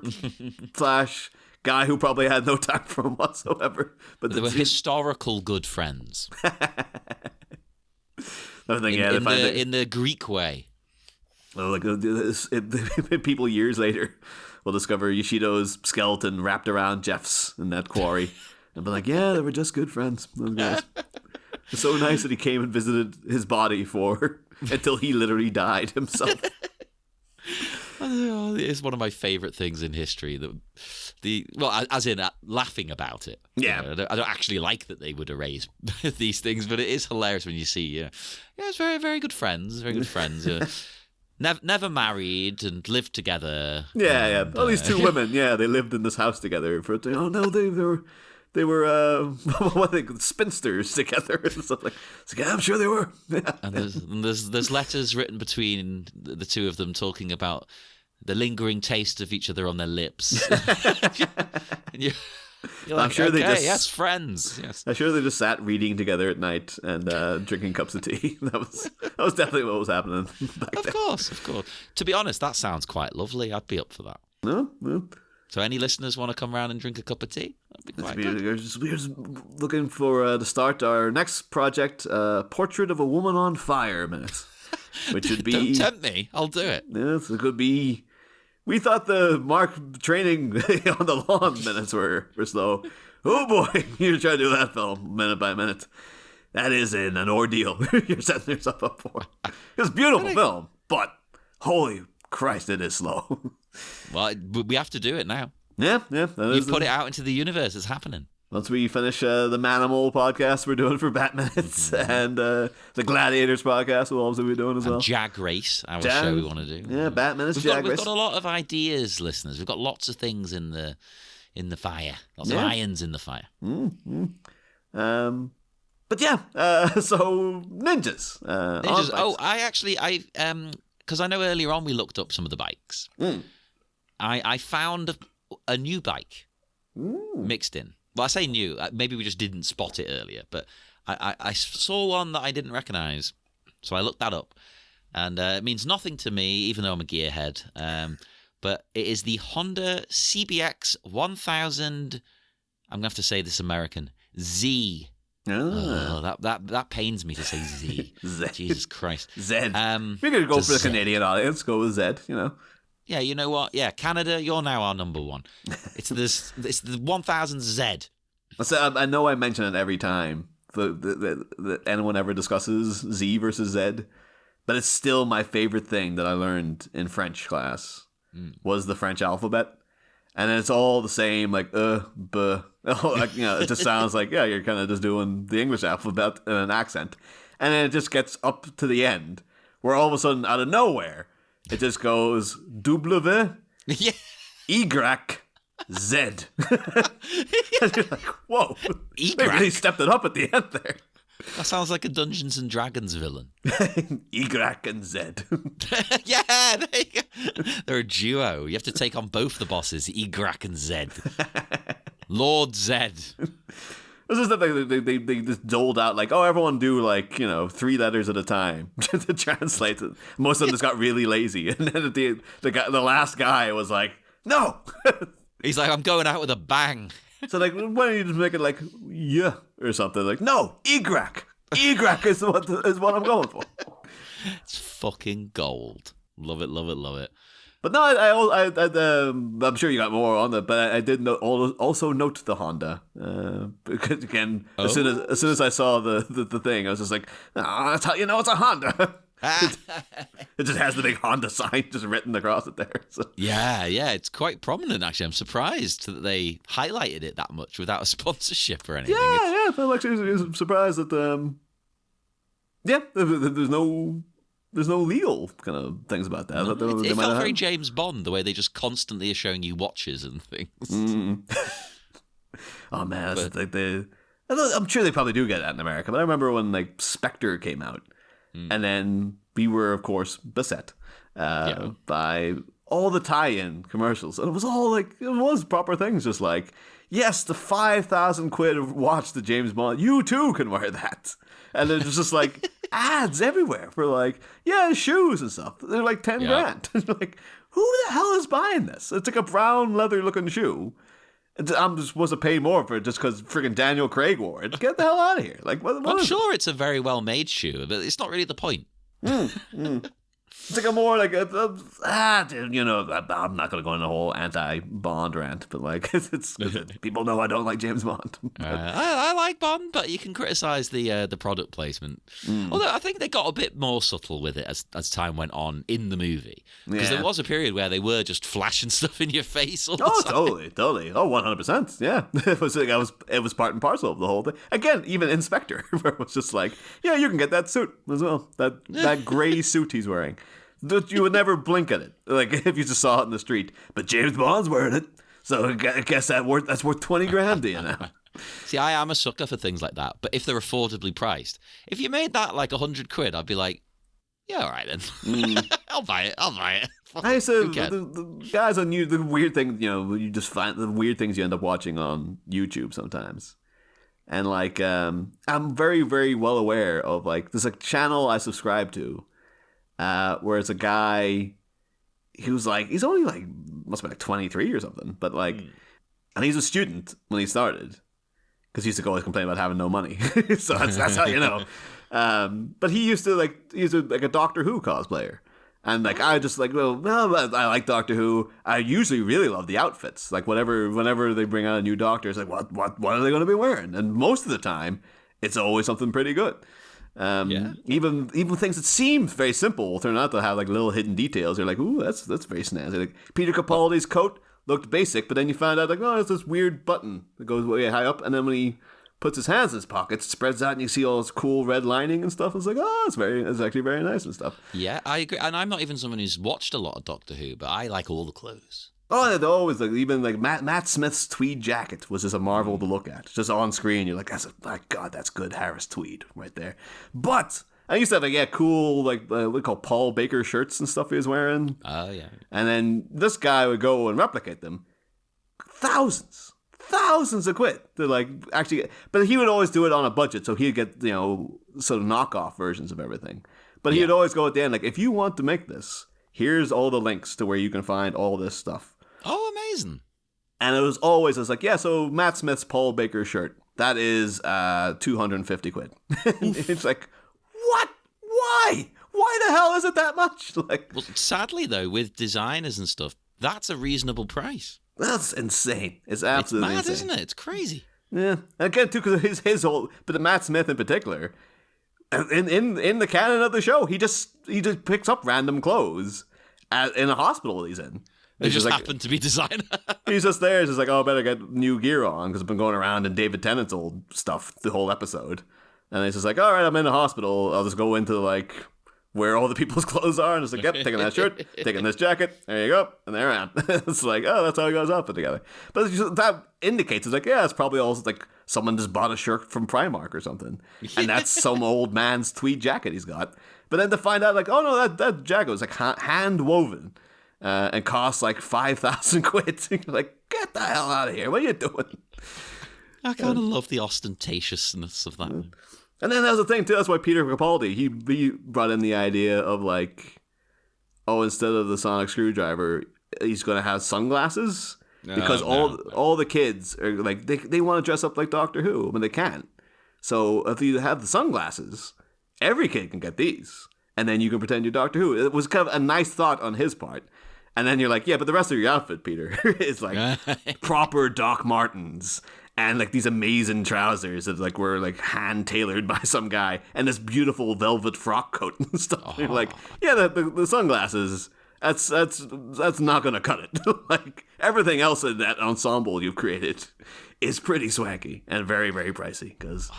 Speaker 1: / guy who probably had no time for him whatsoever. But
Speaker 2: they were historical good friends. In the Greek way.
Speaker 1: Well, like people years later will discover Yoshido's skeleton wrapped around Jeff's in that quarry, and be like, "Yeah, they were just good friends. Those guys." It's so nice that he came and visited his body until he literally died himself.
Speaker 2: It's one of my favorite things in history. As in laughing about it.
Speaker 1: Yeah,
Speaker 2: you know, I don't actually like that they would erase these things, but it is hilarious when you see. Yeah, it's very, very good friends. Very good friends. Never married and lived together.
Speaker 1: Yeah. All these two women, they lived in this house together for. Oh no, they were what they spinsters together and stuff like. Yeah, I'm sure they were. Yeah.
Speaker 2: And there's letters written between the two of them talking about the lingering taste of each other on their lips. And you're like, I'm sure yes, friends. Yes.
Speaker 1: I'm sure they just sat reading together at night and drinking cups of tea. That was definitely what was happening back then. Of course.
Speaker 2: To be honest, that sounds quite lovely. I'd be up for that.
Speaker 1: No.
Speaker 2: So any listeners want to come around and drink a cup of tea? That'd be quite good.
Speaker 1: We're just looking for to start our next project, Portrait of a Woman on Fire minutes. Which would be...
Speaker 2: Don't tempt me. I'll do it.
Speaker 1: Yes, it could be... We thought the Mark training on the lawn minutes were slow. Oh boy, you're trying to do that film minute by minute. That is an ordeal you're setting yourself up for. It's a beautiful film, but holy Christ, it is slow.
Speaker 2: Well, we have to do it now.
Speaker 1: Yeah.
Speaker 2: You've put it out into the universe. It's happening.
Speaker 1: Once we finish the Manimal podcast we're doing for Bat Minutes, and the Gladiators podcast we'll also be doing as well.
Speaker 2: Jag Race, our show we want to do.
Speaker 1: Yeah, Bat Minutes, Jag Race.
Speaker 2: We've got a lot of ideas, listeners. We've got lots of things in the fire. Lots of irons in the fire.
Speaker 1: Mm-hmm. But yeah, so ninjas.
Speaker 2: Because I know earlier on we looked up some of the bikes. I found a new bike mixed in. Well, I say new. Maybe we just didn't spot it earlier, but I saw one that I didn't recognize. So I looked that up, and it means nothing to me, even though I'm a gearhead. But it is the Honda CBX 1000. I'm gonna have to say this American Z. That pains me to say Z.
Speaker 1: Z.
Speaker 2: Jesus Christ.
Speaker 1: Zed. We're gonna go for the Canadian audience. Go with Zed.
Speaker 2: Yeah, you know what? Yeah, Canada, you're now our number one. It's the 1000 Z.
Speaker 1: So I know I mention it every time that anyone ever discusses Z versus Z, but it's still my favorite thing that I learned in French class was the French alphabet. And it's all the same, like, buh. Like, it just sounds like, yeah, you're kind of just doing the English alphabet in an accent. And then it just gets up to the end, where all of a sudden, out of nowhere, it just goes W,
Speaker 2: Yeah.
Speaker 1: Y, Z. And you're like, whoa.
Speaker 2: Y?
Speaker 1: They really stepped it up at the end there.
Speaker 2: That sounds like a Dungeons and Dragons villain.
Speaker 1: Y and Z.
Speaker 2: Yeah, they're a duo. You have to take on both the bosses, Y and Z. Lord Z.
Speaker 1: This is the thing they just doled out like, oh, everyone do like 3 letters at a time to translate it. Most of them just got really lazy, and then the last guy was like, no.
Speaker 2: He's like, I'm going out with a bang.
Speaker 1: So like, why don't you just make it like yeah or something? Like, no, Y. Y is what I'm going for.
Speaker 2: It's fucking gold. Love it, love it, love it.
Speaker 1: But no, I'm sure you got more on that. But I did also note the Honda because again, as soon as I saw the thing, I was just like, oh, that's how you know it's a Honda. It just has the big Honda sign just written across it there. So.
Speaker 2: Yeah, it's quite prominent actually. I'm surprised that they highlighted it that much without a sponsorship or anything.
Speaker 1: Yeah. I'm actually surprised that there's no legal kind of things about that.
Speaker 2: It felt very James Bond, the way they just constantly are showing you watches and things.
Speaker 1: Oh man, I'm sure they probably do get that in America. But I remember when like Spectre came out. And then we were, of course, beset by all the tie-in commercials. And it was all like, it was proper things. Just like, yes, the 5,000 quid watch the James Bond, you too can wear that. And it was just like ads everywhere for like, yeah, shoes and stuff. They're like 10 grand. Like, who the hell is buying this? It's like a brown leather looking shoe. I'm just supposed to pay more for it just because friggin' Daniel Craig wore it. Get the hell out of here! Like, what
Speaker 2: I'm sure it's a very well made shoe, but it's not really the point.
Speaker 1: It's like a more like I'm not going to go on the whole anti-Bond rant, but like it's people know I don't like James Bond.
Speaker 2: I like Bond, but you can criticize the product placement. Although I think they got a bit more subtle with it as time went on in the movie, because there was a period where they were just flashing stuff in your face all the time.
Speaker 1: Totally. Oh, 100%. Yeah, it was part and parcel of the whole thing. Again, even Inspector, where it was just like, yeah, you can get that suit as well. That gray suit he's wearing. You would never blink at it, like if you just saw it in the street. But James Bond's wearing it, so I guess that's worth 20 grand to you now.
Speaker 2: See, I am a sucker for things like that, but if they're affordably priced, if you made that like 100 quid, I'd be like, yeah, all right then, I'll buy it.
Speaker 1: I said the guys on you, the weird thing, you just find the weird things you end up watching on YouTube sometimes. And like, I'm very, very well aware of like, there's a channel I subscribe to. Where it's a guy who's like, he's only like, must be like 23 or something, but like, and he's a student when he started, because he used to always complain about having no money. So that's how you know. But he used to like, he's like a Doctor Who cosplayer. And like, I just like, well, I like Doctor Who. I usually really love the outfits. Like whenever they bring out a new Doctor, it's like, what are they going to be wearing? And most of the time, it's always something pretty good. Even things that seem very simple will turn out to have like little hidden details. You're like, ooh, that's very snazzy. Like Peter Capaldi's coat looked basic, but then you find out like, oh, it's this weird button that goes way high up, and then when he puts his hands in his pockets, spreads out, and you see all this cool red lining and stuff. It's like, oh, it's actually very nice and stuff.
Speaker 2: Yeah, I agree. And I'm not even someone who's watched a lot of Doctor Who, but I like all the clothes.
Speaker 1: Oh, they always like, even like Matt Smith's tweed jacket was just a marvel to look at. Just on screen, you're like, my God, that's good Harris tweed right there. But I used to have like cool like what they call Paul Baker shirts and stuff he was wearing.
Speaker 2: Oh yeah. And
Speaker 1: then this guy would go and replicate them, thousands of quid. They're like actually, but he would always do it on a budget, so he'd get sort of knockoff versions of everything. But he'd always go at the end, like, if you want to make this, here's all the links to where you can find all this stuff.
Speaker 2: Oh, amazing.
Speaker 1: And it was like, yeah, so Matt Smith's Paul Baker shirt, that is 250 quid. It's like, what? Why? Why the hell is it that much? Like,
Speaker 2: well, sadly, though, with designers and stuff, that's a reasonable price.
Speaker 1: That's insane. It's absolutely
Speaker 2: mad,
Speaker 1: insane.
Speaker 2: Isn't it? It's crazy.
Speaker 1: Yeah. Again, too, because his whole, but Matt Smith in particular, in the canon of the show, he just picks up random clothes in a hospital he's in.
Speaker 2: They just happen to be designer.
Speaker 1: He's just there. He's just like, oh, I better get new gear on because I've been going around in David Tennant's old stuff the whole episode. And he's just like, all right, I'm in the hospital. I'll just go into like where all the people's clothes are. And it's like, yep, taking that shirt, taking this jacket. There you go. And they're around. It's like, oh, that's how he goes out put together. But that indicates, it's like, yeah, it's probably all like someone just bought a shirt from Primark or something. And that's some old man's tweed jacket he's got. But then to find out like, oh no, that jacket was like hand woven. And costs like 5,000 quid. Like, get the hell out of here. What are you doing?
Speaker 2: I kind of love the ostentatiousness of that.
Speaker 1: And then there's the thing, too. That's why Peter Capaldi, he brought in the idea of like, oh, instead of the sonic screwdriver, he's going to have sunglasses. Because all the kids are like, they want to dress up like Doctor Who, but they can't. So if you have the sunglasses, every kid can get these. And then you can pretend you're Doctor Who. It was kind of a nice thought on his part. And then you're like, yeah, but the rest of your outfit, Peter, is like proper Doc Martens and like these amazing trousers that like were like hand tailored by some guy and this beautiful velvet frock coat and stuff. Oh. You're like, yeah, the sunglasses, that's not gonna cut it. Like everything else in that ensemble you've created is pretty swanky and very, very pricey. Because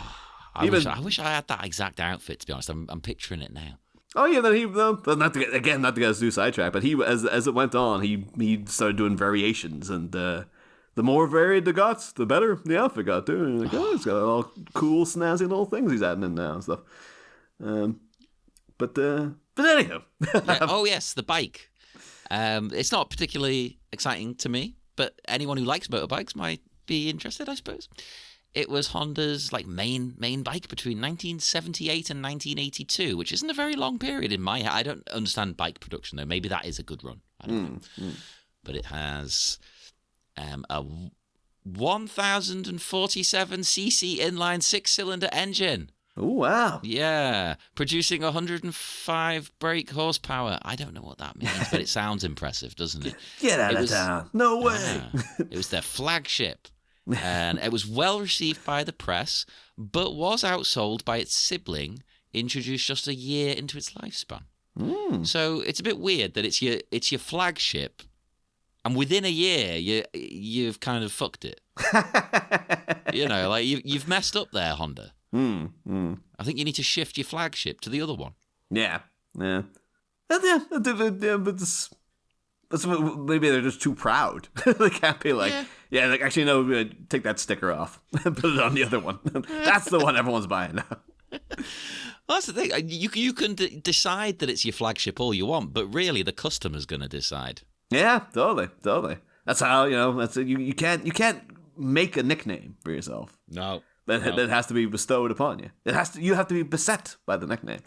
Speaker 2: I wish I had that exact outfit. To be honest, I'm picturing it now.
Speaker 1: Oh yeah, then not to get us too sidetracked, but he as it went on, he started doing variations, and the more varied the got, the better the outfit got too. And like, oh, it's got all cool, snazzy little things he's adding in now and stuff. But anyhow.
Speaker 2: Yeah. Oh yes, the bike. It's not particularly exciting to me, but anyone who likes motorbikes might be interested, I suppose. It was Honda's like main bike between 1978 and 1982, which isn't a very long period in my head. I don't understand bike production though. Maybe that is a good run. I don't know. But it has a 1,047cc inline 6-cylinder engine.
Speaker 1: Oh wow!
Speaker 2: Yeah, producing 105 brake horsepower. I don't know what that means, but it sounds impressive, doesn't it?
Speaker 1: Get out of town! No way!
Speaker 2: It was their flagship. And it was well received by the press, but was outsold by its sibling, introduced just a year into its lifespan. So it's a bit weird that it's your flagship, and within a year you've kind of fucked it. You know, like you've messed up there, Honda. I think you need to shift your flagship to the other one.
Speaker 1: Yeah. But maybe they're just too proud. They can't be like, yeah, like actually no, take that sticker off and put it on the other one. That's the one everyone's buying now.
Speaker 2: Well, that's the thing. You can decide that it's your flagship all you want, but really the customer's going to decide.
Speaker 1: Yeah, totally. That's how you can't make a nickname for yourself.
Speaker 2: No.
Speaker 1: That has to be bestowed upon you. You have to be beset by the nickname.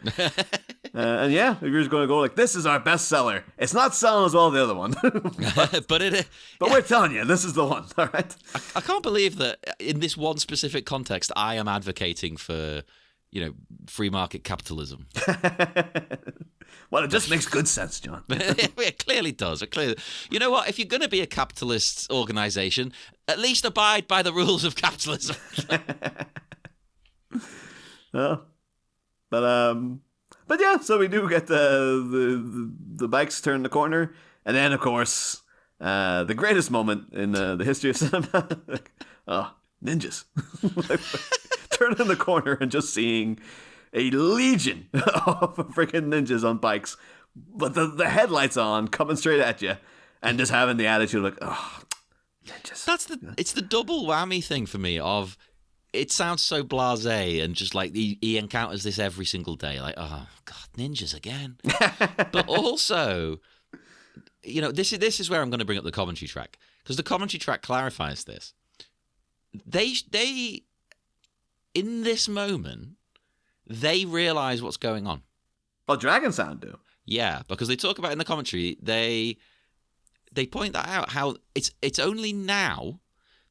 Speaker 1: And yeah, if you're just going to go like, this is our bestseller. It's not selling as well as the other one. but we're telling you, this is the one, all right?
Speaker 2: I can't believe that in this one specific context, I am advocating for, free market capitalism.
Speaker 1: Well, it just makes good sense, John.
Speaker 2: It clearly does. You know what? If you're going to be a capitalist organisation, at least abide by the rules of capitalism.
Speaker 1: But yeah, so we do get the bikes turn the corner, and then of course the greatest moment in the history of cinema, ninjas, turning the corner and just seeing a legion of freaking ninjas on bikes, but the headlights on, coming straight at you, and just having the attitude like, oh, ninjas.
Speaker 2: It's the double whammy thing for me of. It sounds so blasé and just like he encounters this every single day. Like, oh, God, ninjas again. But also, this is where I'm going to bring up the commentary track. Because the commentary track clarifies this. They in this moment, they realise what's going on.
Speaker 1: Oh, Dragon Sound do.
Speaker 2: Yeah, because they talk about in the commentary, they point that out, how it's only now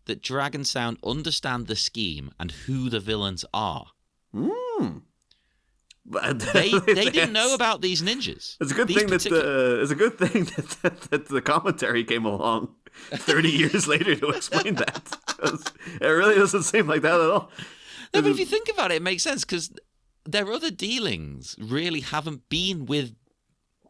Speaker 2: that Dragon Sound understand the scheme and who the villains are. They didn't know about these ninjas.
Speaker 1: It's a good thing that the commentary came along 30 years later to explain that. It really doesn't seem like that at all.
Speaker 2: No, but if you think about it, it makes sense, because their other dealings really haven't been with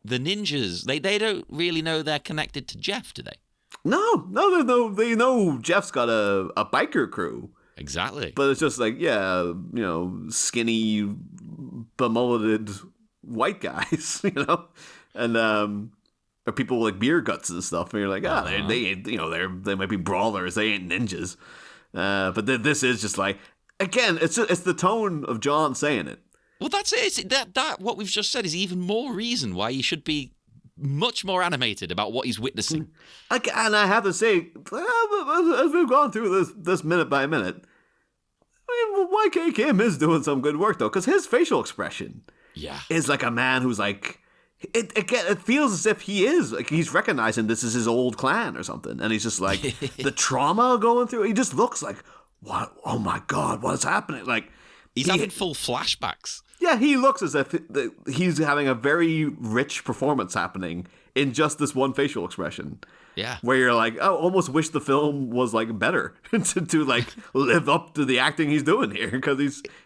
Speaker 2: the ninjas. They don't really know they're connected to Jeff, do they?
Speaker 1: No, there's no. They know Jeff's got a biker crew.
Speaker 2: Exactly.
Speaker 1: But it's just like, yeah, you know, skinny, bemulleted white guys, you know, and or people with like beer guts and stuff. And you're like, they ain't, you know, they might be brawlers, they ain't ninjas. But this is just like, again, it's the tone of John saying it.
Speaker 2: Well, that's it. That what we've just said is even more reason why you should be much more animated about what he's witnessing.
Speaker 1: And I have to say, as we've gone through this minute by minute, I mean, YK Kim is doing some good work, though, because his facial expression is like a man who's like, it feels as if he is, like he's recognizing this is his old clan or something, and he's just like, the trauma going through, he just looks like, what? Oh my God, what is happening? Like,
Speaker 2: he's having full flashbacks.
Speaker 1: Yeah, he looks as if he's having a very rich performance happening in just this one facial expression.
Speaker 2: Yeah.
Speaker 1: Where you're like, oh, almost wish the film was like better to like live up to the acting he's doing here, because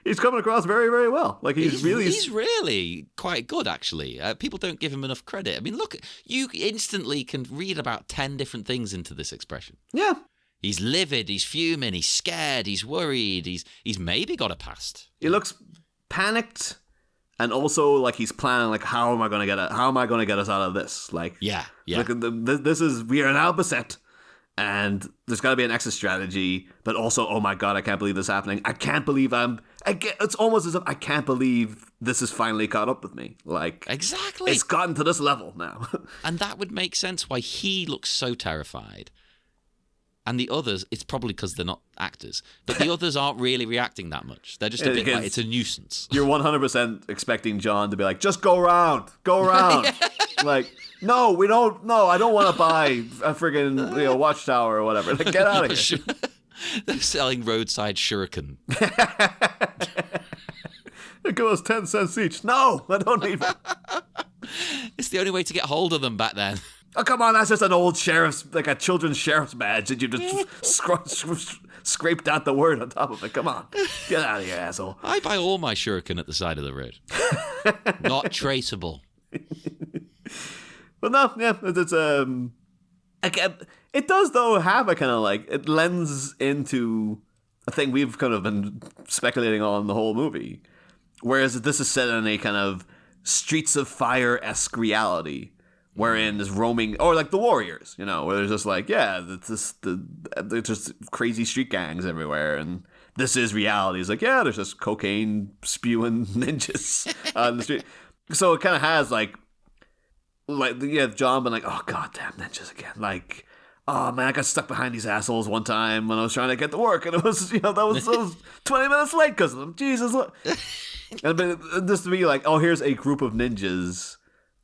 Speaker 1: he's coming across very, very well. Like he's
Speaker 2: really quite good, actually. People don't give him enough credit. I mean, look, you instantly can read about 10 different things into this expression.
Speaker 1: Yeah.
Speaker 2: He's livid, he's fuming, he's scared, he's worried, he's maybe got a past.
Speaker 1: He looks panicked, and also like he's planning, like, how am I going to get us out of this? Like,
Speaker 2: yeah.
Speaker 1: Like, we are now beset, and there's got to be an exit strategy. But also, oh my God, I can't believe this is happening. It's almost as if I can't believe this is finally caught up with me. Like,
Speaker 2: exactly,
Speaker 1: it's gotten to this level now.
Speaker 2: And that would make sense why he looks so terrified. And the others, it's probably because they're not actors, but the others aren't really reacting that much. They're just a bit like, it's a nuisance.
Speaker 1: You're 100% expecting John to be like, just go around. Like, no, we don't. No, I don't want to buy a friggin' watchtower or whatever. Like, get out of here.
Speaker 2: They're selling roadside shuriken.
Speaker 1: It goes 10 cents each. No, I don't need it.
Speaker 2: It's the only way to get hold of them back then.
Speaker 1: Oh, come on, that's just an old sheriff's, like a children's sheriff's badge that you just scraped out the word on top of it. Come on, get out of here, asshole.
Speaker 2: I buy all my shuriken at the side of the road. Not traceable.
Speaker 1: But no, yeah, it does, though, have a kind of like, it lends into a thing we've kind of been speculating on the whole movie. Whereas this is set in a kind of Streets of Fire-esque reality, wherein there's roaming, or like the Warriors, where there's just like, there's just crazy street gangs everywhere, and this is reality. It's like, there's just cocaine spewing ninjas on the street. So it kind of has like John been like, oh goddamn ninjas again, like, oh man, I got stuck behind these assholes one time when I was trying to get to work, and it was that was 20 minutes late because of them. Jesus, look. And just to be like, oh, here's a group of ninjas.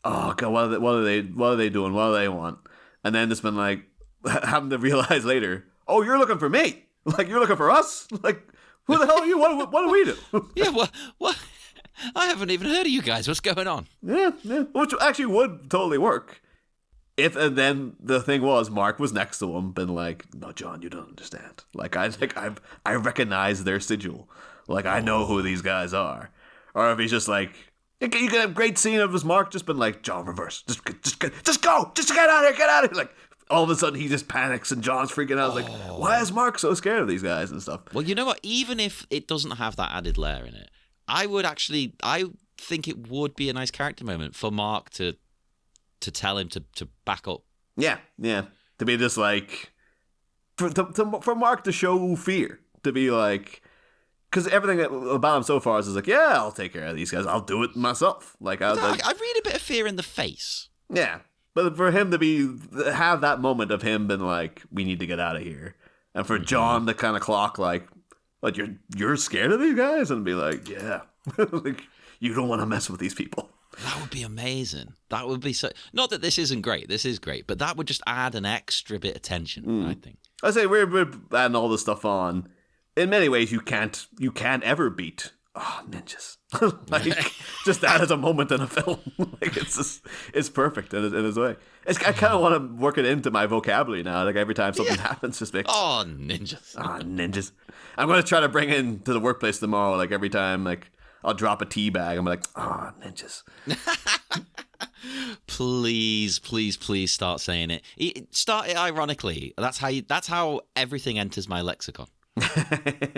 Speaker 1: Oh god, what are they doing? What do they want? And then it's been like having to realize later, oh, you're looking for me. Like, you're looking for us. Like, who the hell are you? What do we do?
Speaker 2: Yeah, what? I haven't even heard of you guys. What's going on?
Speaker 1: Yeah. Which actually would totally work. And then the thing was, Mark was next to him, been like, no, John, you don't understand. Like, I recognize their sigil. Like, I know who these guys are. Or if he's just like, you get a great scene of his Mark just been like, John, reverse. Just go. Just get out of here. Get out of here. Like, all of a sudden he just panics and John's freaking out. Like, why is Mark so scared of these guys and stuff?
Speaker 2: Well, you know what? Even if it doesn't have that added layer in it, I think it would be a nice character moment for Mark to tell him to back up. Yeah. To be just like, for Mark to show fear. To be like, because everything about him so far is like, yeah, I'll take care of these guys. I'll do it myself. Like, I read a bit of fear in the face.
Speaker 1: Yeah. But for him to have that moment of him being like, we need to get out of here. And for John to kind of clock like, you're scared of these guys? And be like, yeah. Like, you don't want to mess with these people.
Speaker 2: That would be amazing. That would be so. Not that this isn't great. This is great, but that would just add an extra bit of tension. I think.
Speaker 1: I say we're adding all this stuff on. In many ways, you can't ever beat ninjas. Like just that as a moment in a film. Like it's perfect in its way. I kind of want to work it into my vocabulary now. Like every time something happens, just make
Speaker 2: ninjas.
Speaker 1: Ninjas. I'm going to try to bring in to the workplace tomorrow. Like every time, like I'll drop a tea bag, I'm like, ninjas.
Speaker 2: Please start saying it. Start it ironically. That's how everything enters my lexicon.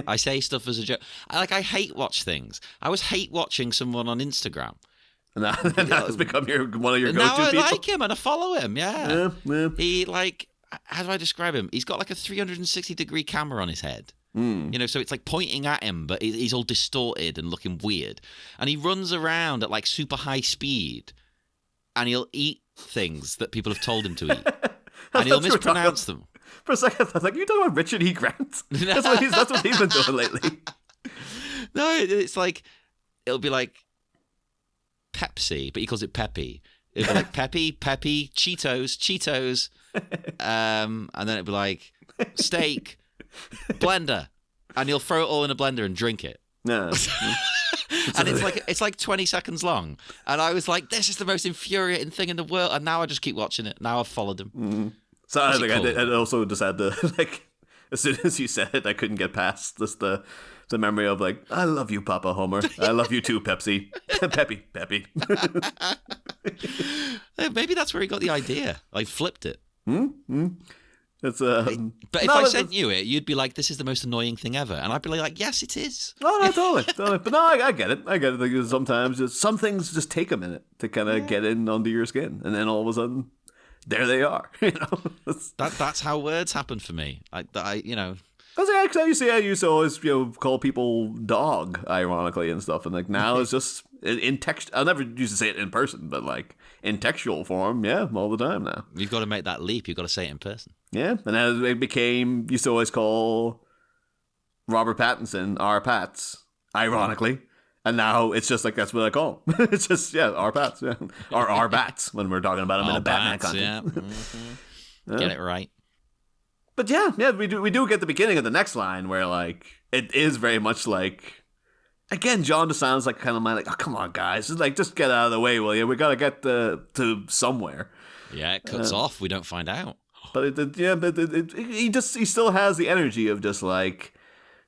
Speaker 2: I say stuff as a joke. I hate watch things. I was hate watching someone on Instagram.
Speaker 1: Now it's become one of your go-to people.
Speaker 2: Now I like him and I follow him. Yeah. He how do I describe him? He's got like a 360-degree camera on his head. You know, so it's like pointing at him, but he's all distorted and looking weird. And he runs around at like super high speed, and he'll eat things that people have told him to eat, and he'll mispronounce them.
Speaker 1: For a second, I was like, "You talking about Richard E. Grant?" That's what he's been doing lately.
Speaker 2: No, it's like it'll be like Pepsi, but he calls it Peppy. It'll be like Peppy, Cheetos, and then it'll be like steak, blender, and he'll throw it all in a blender and drink it.
Speaker 1: No.
Speaker 2: And it's like 20 seconds long, and I was like, "This is the most infuriating thing in the world." And now I just keep watching it. Now I've followed him.
Speaker 1: Mm-hmm. So I think cool? I also just had to like, as soon as you said it, I couldn't get past just the memory of like, I love you, Papa Homer. I love you too, Pepsi. Peppy.
Speaker 2: Maybe that's where he got the idea. I flipped it.
Speaker 1: It's
Speaker 2: But if I sent you it, you'd be like, "This is the most annoying thing ever," and I'd be like, "Yes, it is."
Speaker 1: Oh no, totally. But no, I get it. Like, sometimes some things just take a minute to kind of get in under your skin, and then all of a sudden, there they are. You know,
Speaker 2: that's how words happen for me. I
Speaker 1: I used to always call people dog, ironically, and stuff, and like now it's just in text. I never used to say it in person, but like in textual form, all the time now.
Speaker 2: You've got to make that leap. You've got to say it in person.
Speaker 1: Yeah, and as it became, used to always call Robert Pattinson R. Pats, ironically. And now it's just like, that's what I call him. It's just, R. Pats, or R. Bats when we're talking about him in a Batman content.
Speaker 2: Yeah. Mm-hmm. Get it right.
Speaker 1: But we do get the beginning of the next line where, like, it is very much like, again, John just sounds like kind of like, oh, come on, guys. Just get out of the way, will you? We got to get to somewhere.
Speaker 2: Yeah, it cuts off. We don't find out.
Speaker 1: But he still has the energy of just like,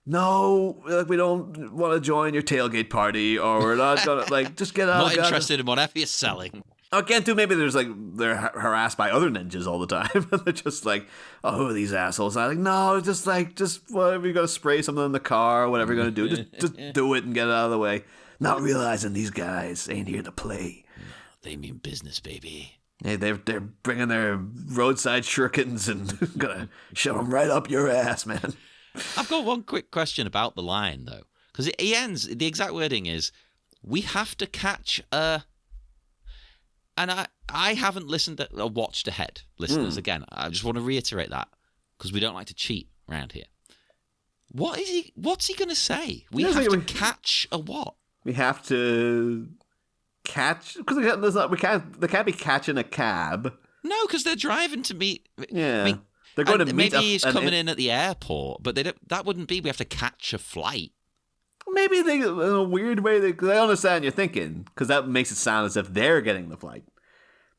Speaker 1: no, like we don't want to join your tailgate party, or we're not gonna like just get out.
Speaker 2: Not interested in whatever you're selling.
Speaker 1: Again, too, maybe there's like they're harassed by other ninjas all the time, and they're just like, oh, who are these assholes? And I'm like, no, just whatever, you gotta spray something in the car, whatever you're gonna do, just do it and get it out of the way. Not realizing these guys ain't here to play.
Speaker 2: They mean business, baby.
Speaker 1: Hey, they're bringing their roadside shurikens and gonna shove them right up your ass, man.
Speaker 2: I've got one quick question about the line, though. Because he ends, the exact wording is, we have to catch a... And I haven't listened to, or watched ahead, listeners. Again, I just want to reiterate that, because we don't like to cheat around here. What's he going to say? We have to catch a what?
Speaker 1: We have to catch... Because they can't be catching a cab.
Speaker 2: No, because they're driving to meet...
Speaker 1: Yeah. I mean, they're going to meet.
Speaker 2: Maybe he's coming in at the airport, but that wouldn't be. We have to catch a flight.
Speaker 1: Maybe they, in a weird way, I understand you're thinking, because that makes it sound as if they're getting the flight.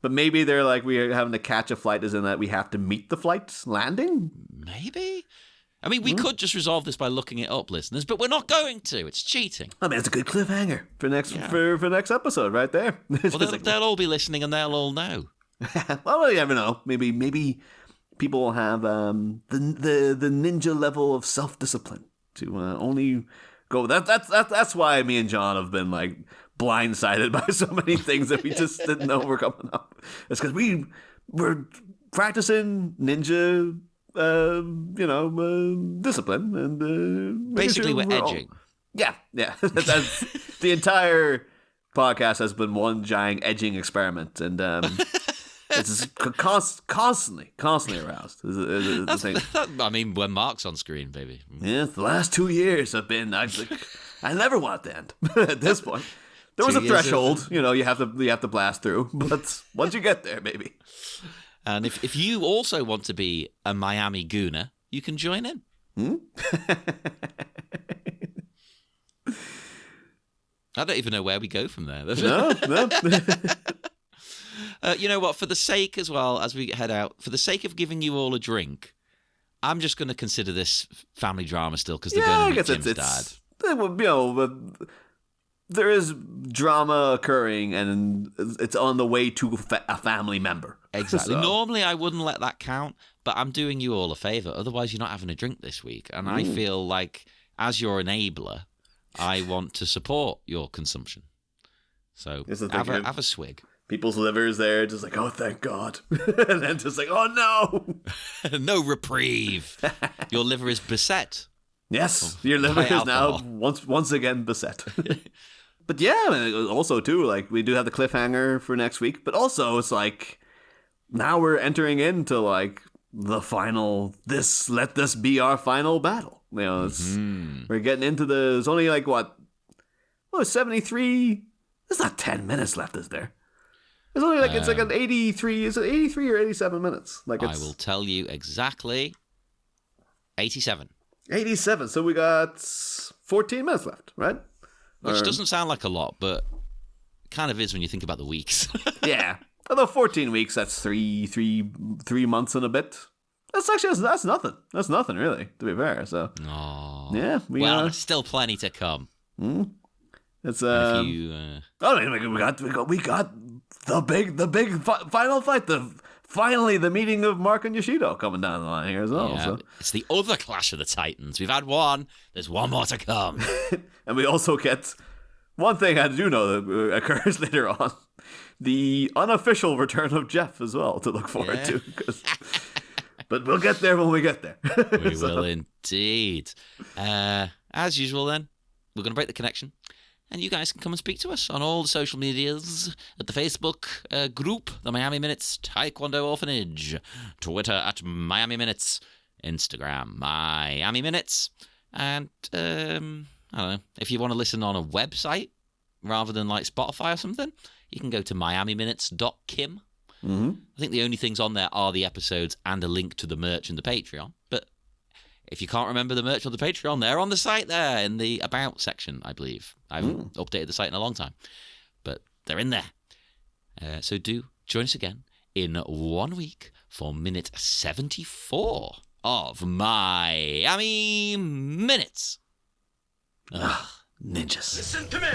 Speaker 1: But maybe they're like, we're having to catch a flight, as in that we have to meet the flight's landing.
Speaker 2: Maybe. I mean, we could just resolve this by looking it up, listeners, but we're not going to. It's cheating.
Speaker 1: I mean, it's a good cliffhanger for next epissob right there.
Speaker 2: Well, they'll all be listening, and they'll all know.
Speaker 1: Well, you never know. Maybe people will have the ninja level of self-discipline to only go. That's why me and John have been like blindsided by so many things that we just didn't know were coming up. It's because we're practicing ninja, discipline, and
Speaker 2: basically we're edging.
Speaker 1: Yeah. That's the entire podcast has been one giant edging experiment, and it's constantly aroused.
Speaker 2: I mean, when Mark's on screen, baby.
Speaker 1: Yeah, the last 2 years have been. I never want it to end at this point. There was
Speaker 2: 2
Speaker 1: a
Speaker 2: years
Speaker 1: threshold, you have to blast through, but once you get there, maybe.
Speaker 2: And if you also want to be a Miami Gooner, you can join in. I don't even know where we go from there.
Speaker 1: No.
Speaker 2: You know what? For the sake, as well, as we head out, for the sake of giving you all a drink, I'm just going to consider this family drama still because they're going to meet Jim's dad.
Speaker 1: There is drama occurring, and it's on the way to a family member.
Speaker 2: Exactly.
Speaker 1: So.
Speaker 2: Normally, I wouldn't let that count, but I'm doing you all a favour. Otherwise, you're not having a drink this week. And I feel like, as your enabler, I want to support your consumption. So have a swig.
Speaker 1: People's livers there, just like, oh, thank God. And then just like, oh, no.
Speaker 2: No reprieve. Your liver is beset.
Speaker 1: Yes, your liver is now once again beset. But yeah, also too, like, we do have the cliffhanger for next week, but also it's like, now we're entering into like the final, let this be our final battle. We're getting into there's only like 73, there's not 10 minutes left, is there? It's only like, it's like an 83, is it 83 or 87 minutes? Like
Speaker 2: I will tell you exactly, 87.
Speaker 1: 87, so we got 14 minutes left, right?
Speaker 2: Which doesn't sound like a lot, but kind of is when you think about the weeks.
Speaker 1: Yeah. Although 14 weeks, that's three months and a bit. That's nothing. That's nothing, really, to be fair. So, yeah.
Speaker 2: There's still plenty to come.
Speaker 1: It's
Speaker 2: we
Speaker 1: got the big final fight. Finally, the meeting of Mark and Yoshido coming down the line here as well.
Speaker 2: Yeah,
Speaker 1: so.
Speaker 2: It's the other Clash of the Titans. We've had one. There's one more to come.
Speaker 1: And we also get one thing I do know that occurs later on. The unofficial return of Jeff as well to look forward to. But we'll get there when we get there.
Speaker 2: We will indeed. As usual then, we're going to break the connection. And you guys can come and speak to us on all the social medias, at the Facebook group, the Miami Minutes Taekwondo Orphanage, Twitter at Miami Minutes, Instagram, Miami Minutes. And, I don't know, if you want to listen on a website rather than like Spotify or something, you can go to miamiminutes.kim. I think the only things on there are the episodes and a link to the merch and the Patreon. But if you can't remember the merch or the Patreon, they're on the site there in the About section, I believe. I haven't updated the site in a long time, but they're in there. So do join us again in 1 week for minute 74 of Miami Minutes.
Speaker 1: Ninjas.
Speaker 3: Listen to me.